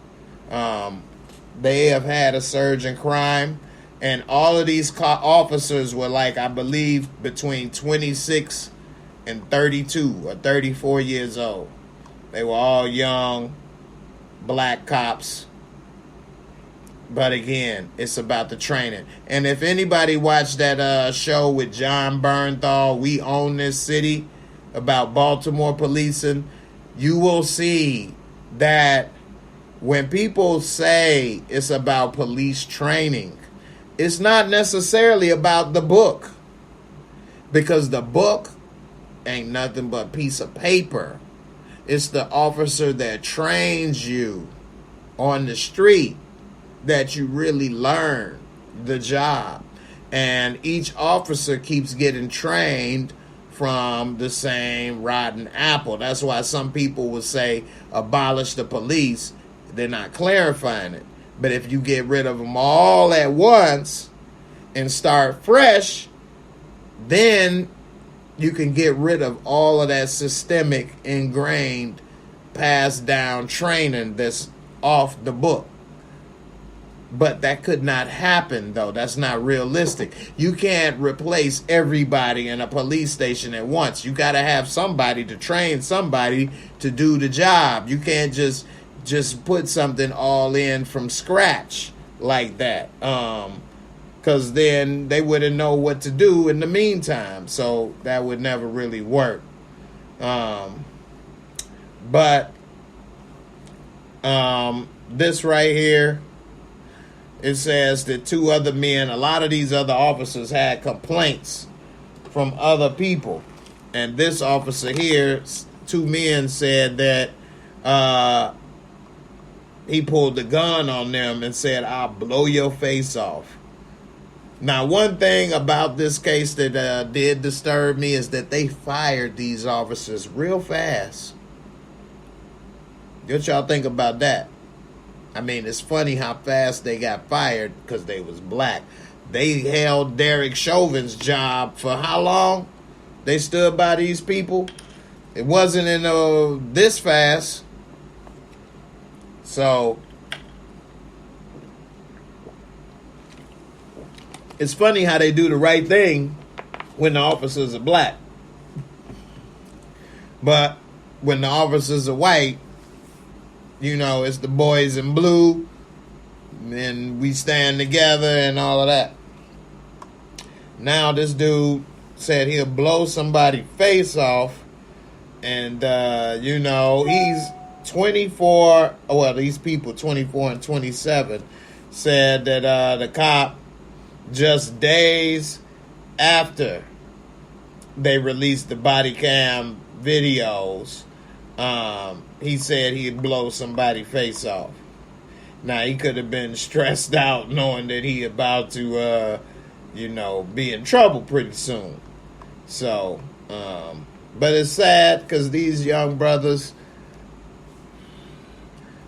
they have had a surge in crime. And all of these officers were like, I believe, between 26 and 32 or 34 years old. They were all young, black cops. But again, it's about the training. And if anybody watched that show with John Bernthal, We Own This City, about Baltimore policing, you will see that when people say it's about police training, it's not necessarily about the book, because the book ain't nothing but a piece of paper. It's the officer that trains you on the street that you really learn the job. And each officer keeps getting trained from the same rotten apple. That's why some people will say abolish the police. They're not clarifying it. But if you get rid of them all at once and start fresh, then you can get rid of all of that systemic, ingrained, passed down training that's off the book. But that could not happen, though. That's not realistic. You can't replace everybody in a police station at once. You got to have somebody to train somebody to do the job. You can't just put something all in from scratch like that, because then they wouldn't know what to do in the meantime, so that would never really work. But this right here, it says that 2 other men, a lot of these other officers had complaints from other people, and this officer here, 2 men said that he pulled the gun on them and said, I'll blow your face off. Now, one thing about this case that did disturb me is that they fired these officers real fast. What y'all think about that? I mean, it's funny how fast they got fired because they was black. They held Derek Chauvin's job for how long? They stood by these people. It wasn't in this fast. So it's funny how they do the right thing when the officers are black. But when the officers are white, you know, it's the boys in blue, and we stand together and all of that. Now this dude said he'll blow somebody's face off, and, you know, he's 24, well, these people, 24 and 27, said that the cop, just days after they released the body cam videos, he said he'd blow somebody's face off. Now, he could have been stressed out knowing that he about to, you know, be in trouble pretty soon. So, but it's sad because these young brothers,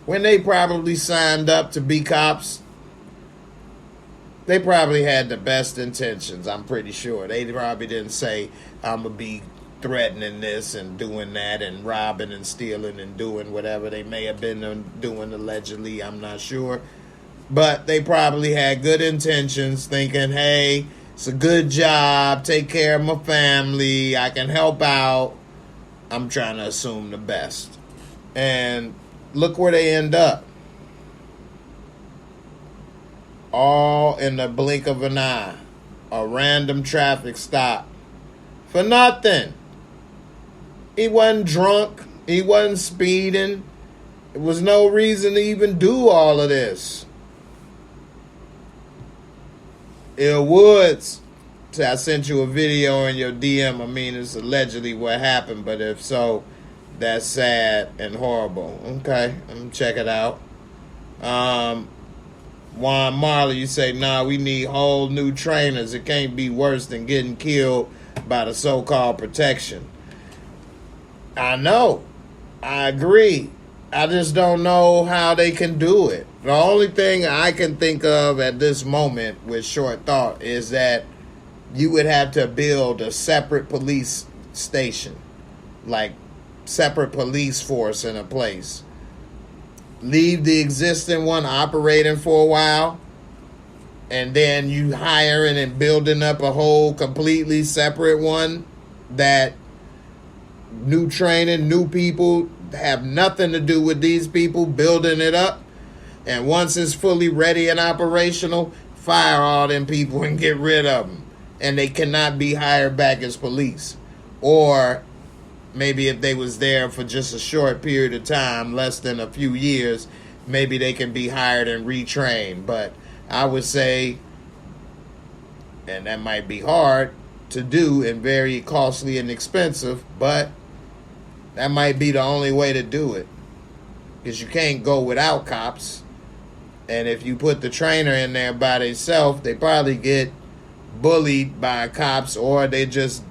when they probably signed up to be cops, they probably had the best intentions, I'm pretty sure. They probably didn't say, I'm going to be threatening this and doing that and robbing and stealing and doing whatever they may have been doing allegedly. I'm not sure. But they probably had good intentions, thinking, hey, it's a good job, take care of my family, I can help out. I'm trying to assume the best. And look where they end up. All in the blink of an eye. A random traffic stop. For nothing. He wasn't drunk. He wasn't speeding. There was no reason to even do all of this. Il Woods, I sent you a video in your DM. I mean, it's allegedly what happened, but if so, that's sad and horrible. Okay, I'm gonna check it out. Juan Marley, you say, nah, we need whole new trainers. It can't be worse than getting killed by the so-called protection. I know. I agree. I just don't know how they can do it. The only thing I can think of at this moment with short thought is that you would have to build a separate police station, like separate police force in a place. Leave the existing one operating for a while, and then you hiring and building up a whole completely separate one that new training, new people have nothing to do with these people building it up. And once it's fully ready and operational, fire all them people and get rid of them. And they cannot be hired back as police. Or maybe if they was there for just a short period of time, less than a few years, maybe they can be hired and retrained. But I would say, and that might be hard to do and very costly and expensive, but that might be the only way to do it. Because you can't go without cops. And if you put the trainer in there by themselves, they probably get bullied by cops, or they just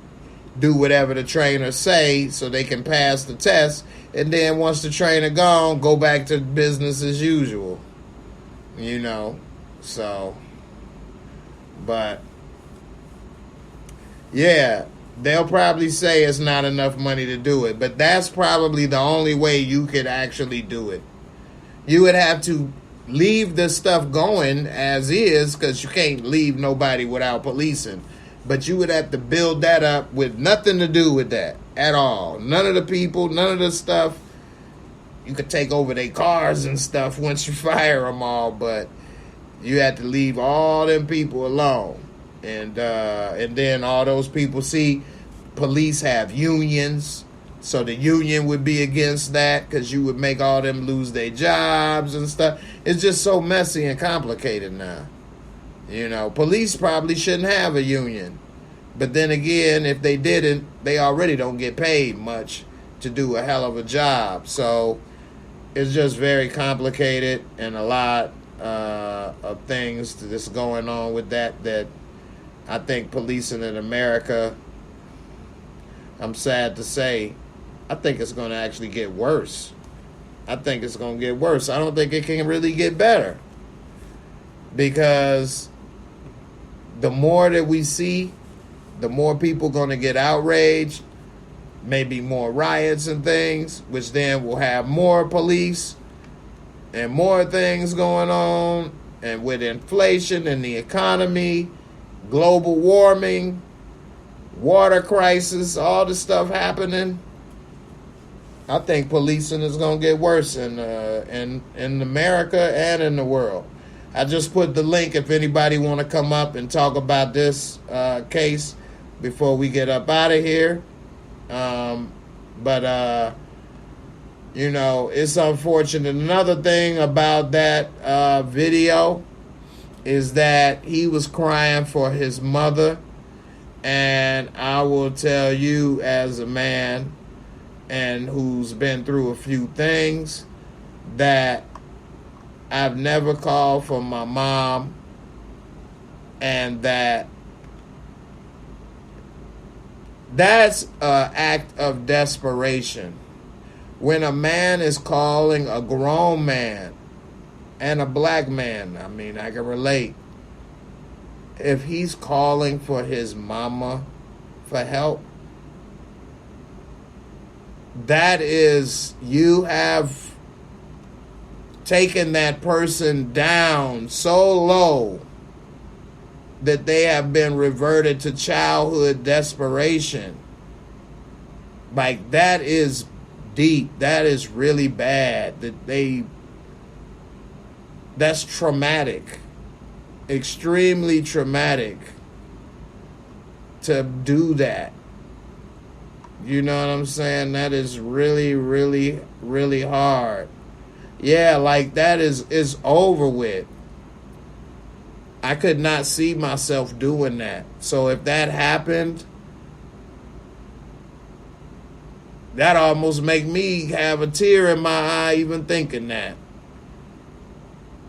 do whatever the trainer say so they can pass the test. And then once the trainer gone, go back to business as usual. You know, so, but, yeah, they'll probably say it's not enough money to do it, but that's probably the only way you could actually do it. You would have to leave this stuff going as is, because you can't leave nobody without policing. But you would have to build that up with nothing to do with that at all. None of the people, none of the stuff. You could take over their cars and stuff once you fire them all, but you had to leave all them people alone. And then all those people, see, police have unions, so the union would be against that because you would make all them lose their jobs and stuff. It's just so messy and complicated now. You know, police probably shouldn't have a union. But then again, if they didn't, they already don't get paid much to do a hell of a job. So it's just very complicated, and a lot of things that's going on with that I think policing in America, I'm sad to say, I think it's going to actually get worse. I think it's going to get worse. I don't think it can really get better. Because the more that we see, the more people going to get outraged, maybe more riots and things, which then will have more police and more things going on. And with inflation and the economy, global warming, water crisis, all the stuff happening, I think policing is going to get worse in America and in the world. I just put the link if anybody want to come up and talk about this case before we get up out of here. But you know, it's unfortunate. Another thing about that video is that he was crying for his mother. And I will tell you, as a man and who's been through a few things, that I've never called for my mom, and that's an act of desperation. When a man is calling a grown man and a black man, I mean, I can relate. If he's calling for his mama for help, that is, you have taken that person down so low that they have been reverted to childhood desperation. Like, that is deep. That is really bad. That's traumatic. Extremely traumatic to do that. You know what I'm saying? That is really, really, really hard. Yeah, like, that is over with. I could not see myself doing that. So if that happened, that almost make me have a tear in my eye even thinking that.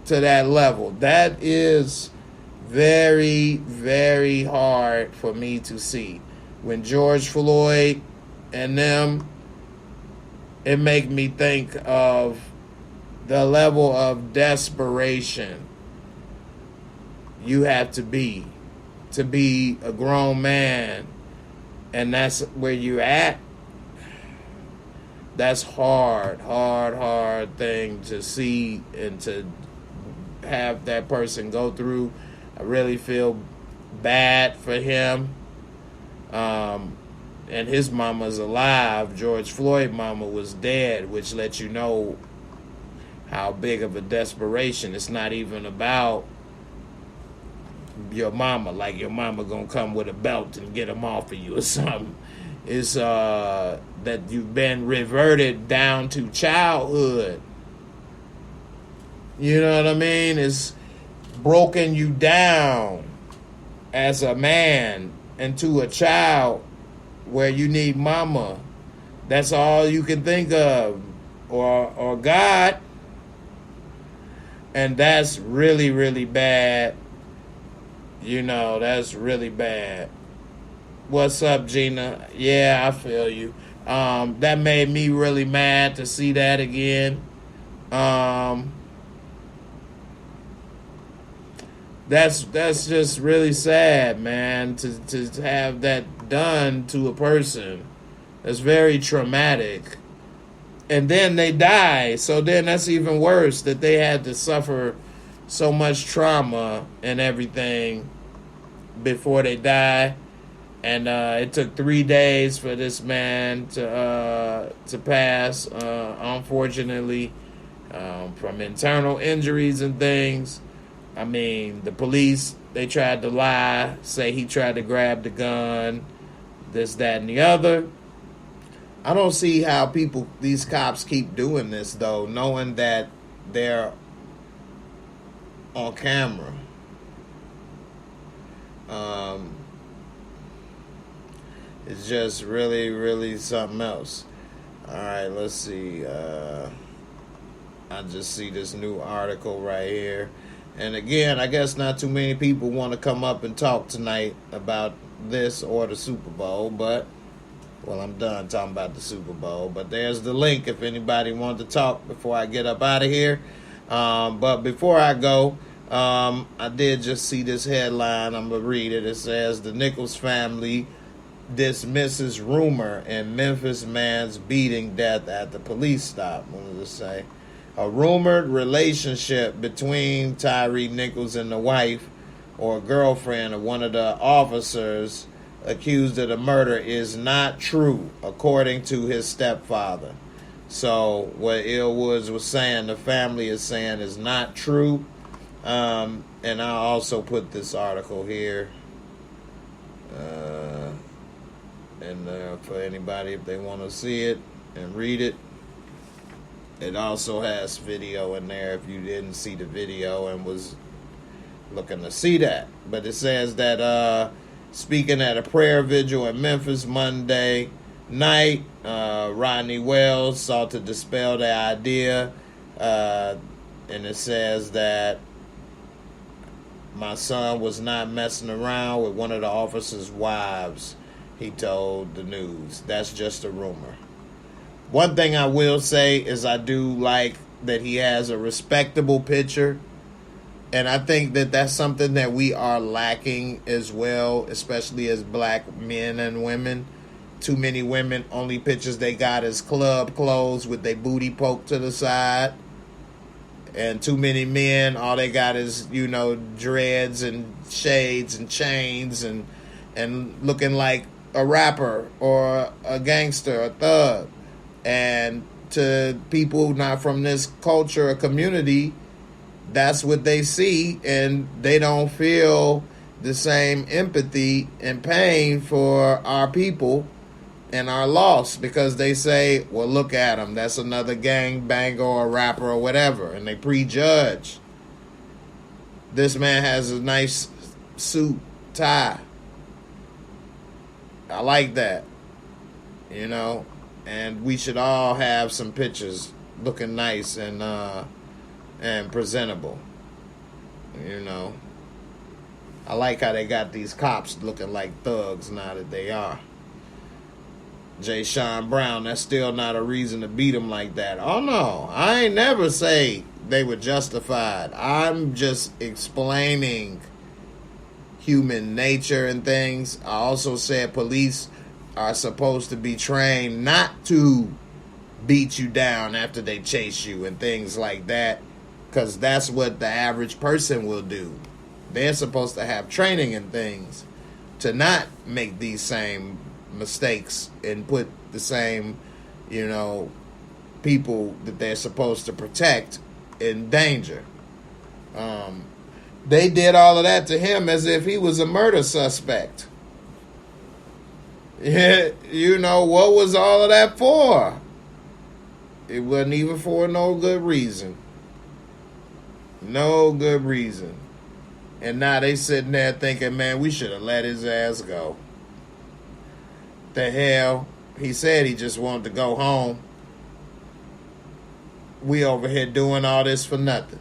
To that level. That is very, very hard for me to see. When George Floyd and them, it make me think of the level of desperation you have to be a grown man, and that's where you're at. That's hard thing to see and to have that person go through. I really feel bad for him. And his mama's alive. George Floyd's mama was dead, which lets you know how big of a desperation. It's not even about your mama, like your mama gonna come with a belt and get him off of you or something. It's that you've been reverted down to childhood. You know what I mean? It's broken you down as a man into a child where you need mama. That's all you can think of. Or God. And that's really, really bad. You know, that's really bad. What's up, Gina? Yeah, I feel you. That made me really mad to see that again. That's just really sad, man, to have that done to a person. That's very traumatic. And then they die, so then that's even worse, that they had to suffer so much trauma and everything before they die. And it took 3 days for this man to pass, unfortunately, from internal injuries and things. I mean, the police, they tried to lie, say he tried to grab the gun, this, that, and the other. I don't see how these cops keep doing this, though, knowing that they're on camera. It's just really, really something else. All right, let's see. I just see this new article right here. And again, I guess not too many people want to come up and talk tonight about this or the Super Bowl, but, well, I'm done talking about the Super Bowl. But there's the link if anybody wants to talk before I get up out of here. But before I go, I did just see this headline. I'm going to read it. It says, the Nichols family dismisses rumor in Memphis man's beating death at the police stop. What does it say? A rumored relationship between Tyre Nichols and the wife or girlfriend of one of the officers accused of the murder is not true, according to his stepfather. So what Illwoods was saying, the family is saying is not true. And I also put this article here. And for anybody, if they want to see it and read it. It also has video in there if you didn't see the video and was looking to see that. But it says that speaking at a prayer vigil in Memphis Monday night, Rodney Wells sought to dispel the idea. And it says that my son was not messing around with one of the officers' wives, he told the news. That's just a rumor. One thing I will say is I do like that he has a respectable picture. And I think that that's something that we are lacking as well, especially as black men and women. Too many women, only pictures they got is club clothes with their booty poked to the side. And too many men, all they got is, you know, dreads and shades and chains and looking like a rapper or a gangster, a thug. And to people not from this culture or community, that's what they see, and they don't feel the same empathy and pain for our people and our loss, because they say, well, look at him, that's another gang banger or rapper or whatever, and they prejudge. This man has a nice suit, tie. I like that, you know. And we should all have some pictures looking nice and presentable. You know. I like how they got these cops looking like thugs now that they are. Jay Sean Brown, that's still not a reason to beat him like that. Oh no, I ain't never say they were justified. I'm just explaining human nature and things. I also said police are supposed to be trained not to beat you down after they chase you and things like that, because that's what the average person will do. They're supposed to have training and things to not make these same mistakes and put the same, you know, people that they're supposed to protect in danger. They did all of that to him as if he was a murder suspect. Yeah, you know, what was all of that for? It wasn't even for no good reason. No good reason. And now they sitting there thinking, man, we should have let his ass go. The hell? He said he just wanted to go home. We over here doing all this for nothing.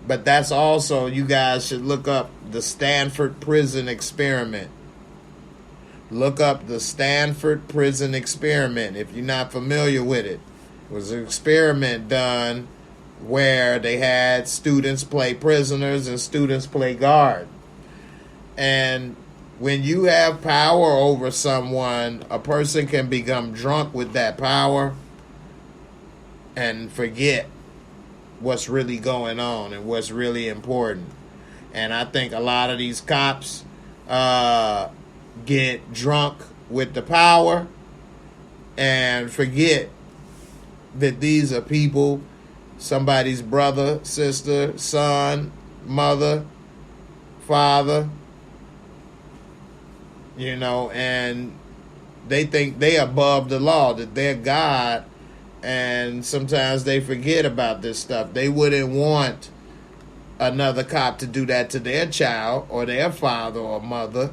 But that's also, you guys should look up the Stanford Prison Experiment. Look up the Stanford Prison Experiment if you're not familiar with it. It was an experiment done where they had students play prisoners and students play guard. And when you have power over someone, a person can become drunk with that power and forget what's really going on and what's really important. And I think a lot of these cops get drunk with the power and forget that these are people, somebody's brother, sister, son, mother, father, you know, and they think they above the law, that they're God, and sometimes they forget about this stuff. They wouldn't want another cop to do that to their child or their father or mother,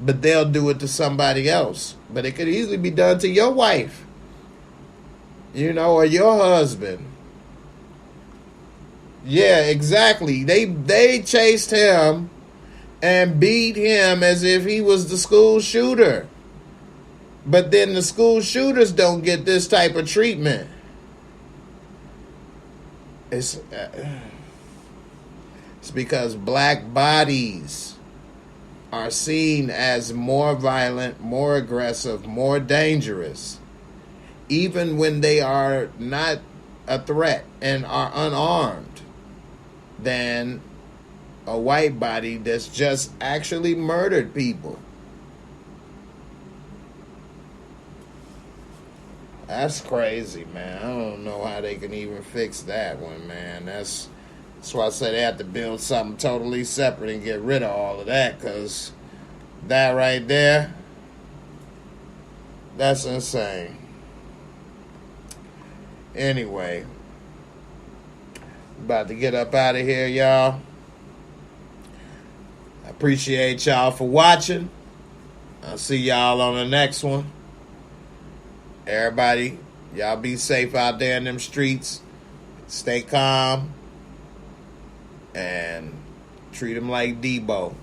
but they'll do it to somebody else. But it could easily be done to your wife, you know, or your husband. Yeah, exactly. They chased him and beat him as if he was the school shooter. But then the school shooters don't get this type of treatment. It's because black bodies are seen as more violent, more aggressive, more dangerous, even when they are not a threat and are unarmed, than a white body that's just actually murdered people. That's crazy, man. I don't know how they can even fix that one, man. That's why I say they have to build something totally separate and get rid of all of that, because that right there, that's insane. Anyway, about to get up out of here, y'all. I appreciate y'all for watching. I'll see y'all on the next one. Everybody, y'all be safe out there in them streets. Stay calm. And treat them like Debo.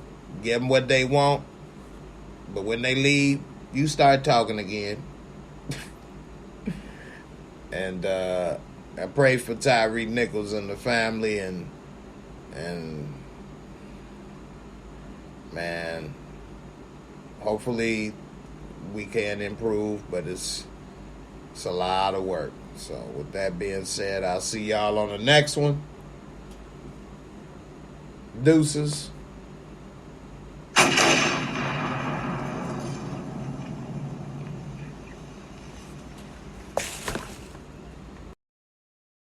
Give them what they want. But when they leave, you start talking again. And I pray for Tyre Nichols and the family. And man, hopefully we can improve. But it's a lot of work. So with that being said, I'll see y'all on the next one. Deuces.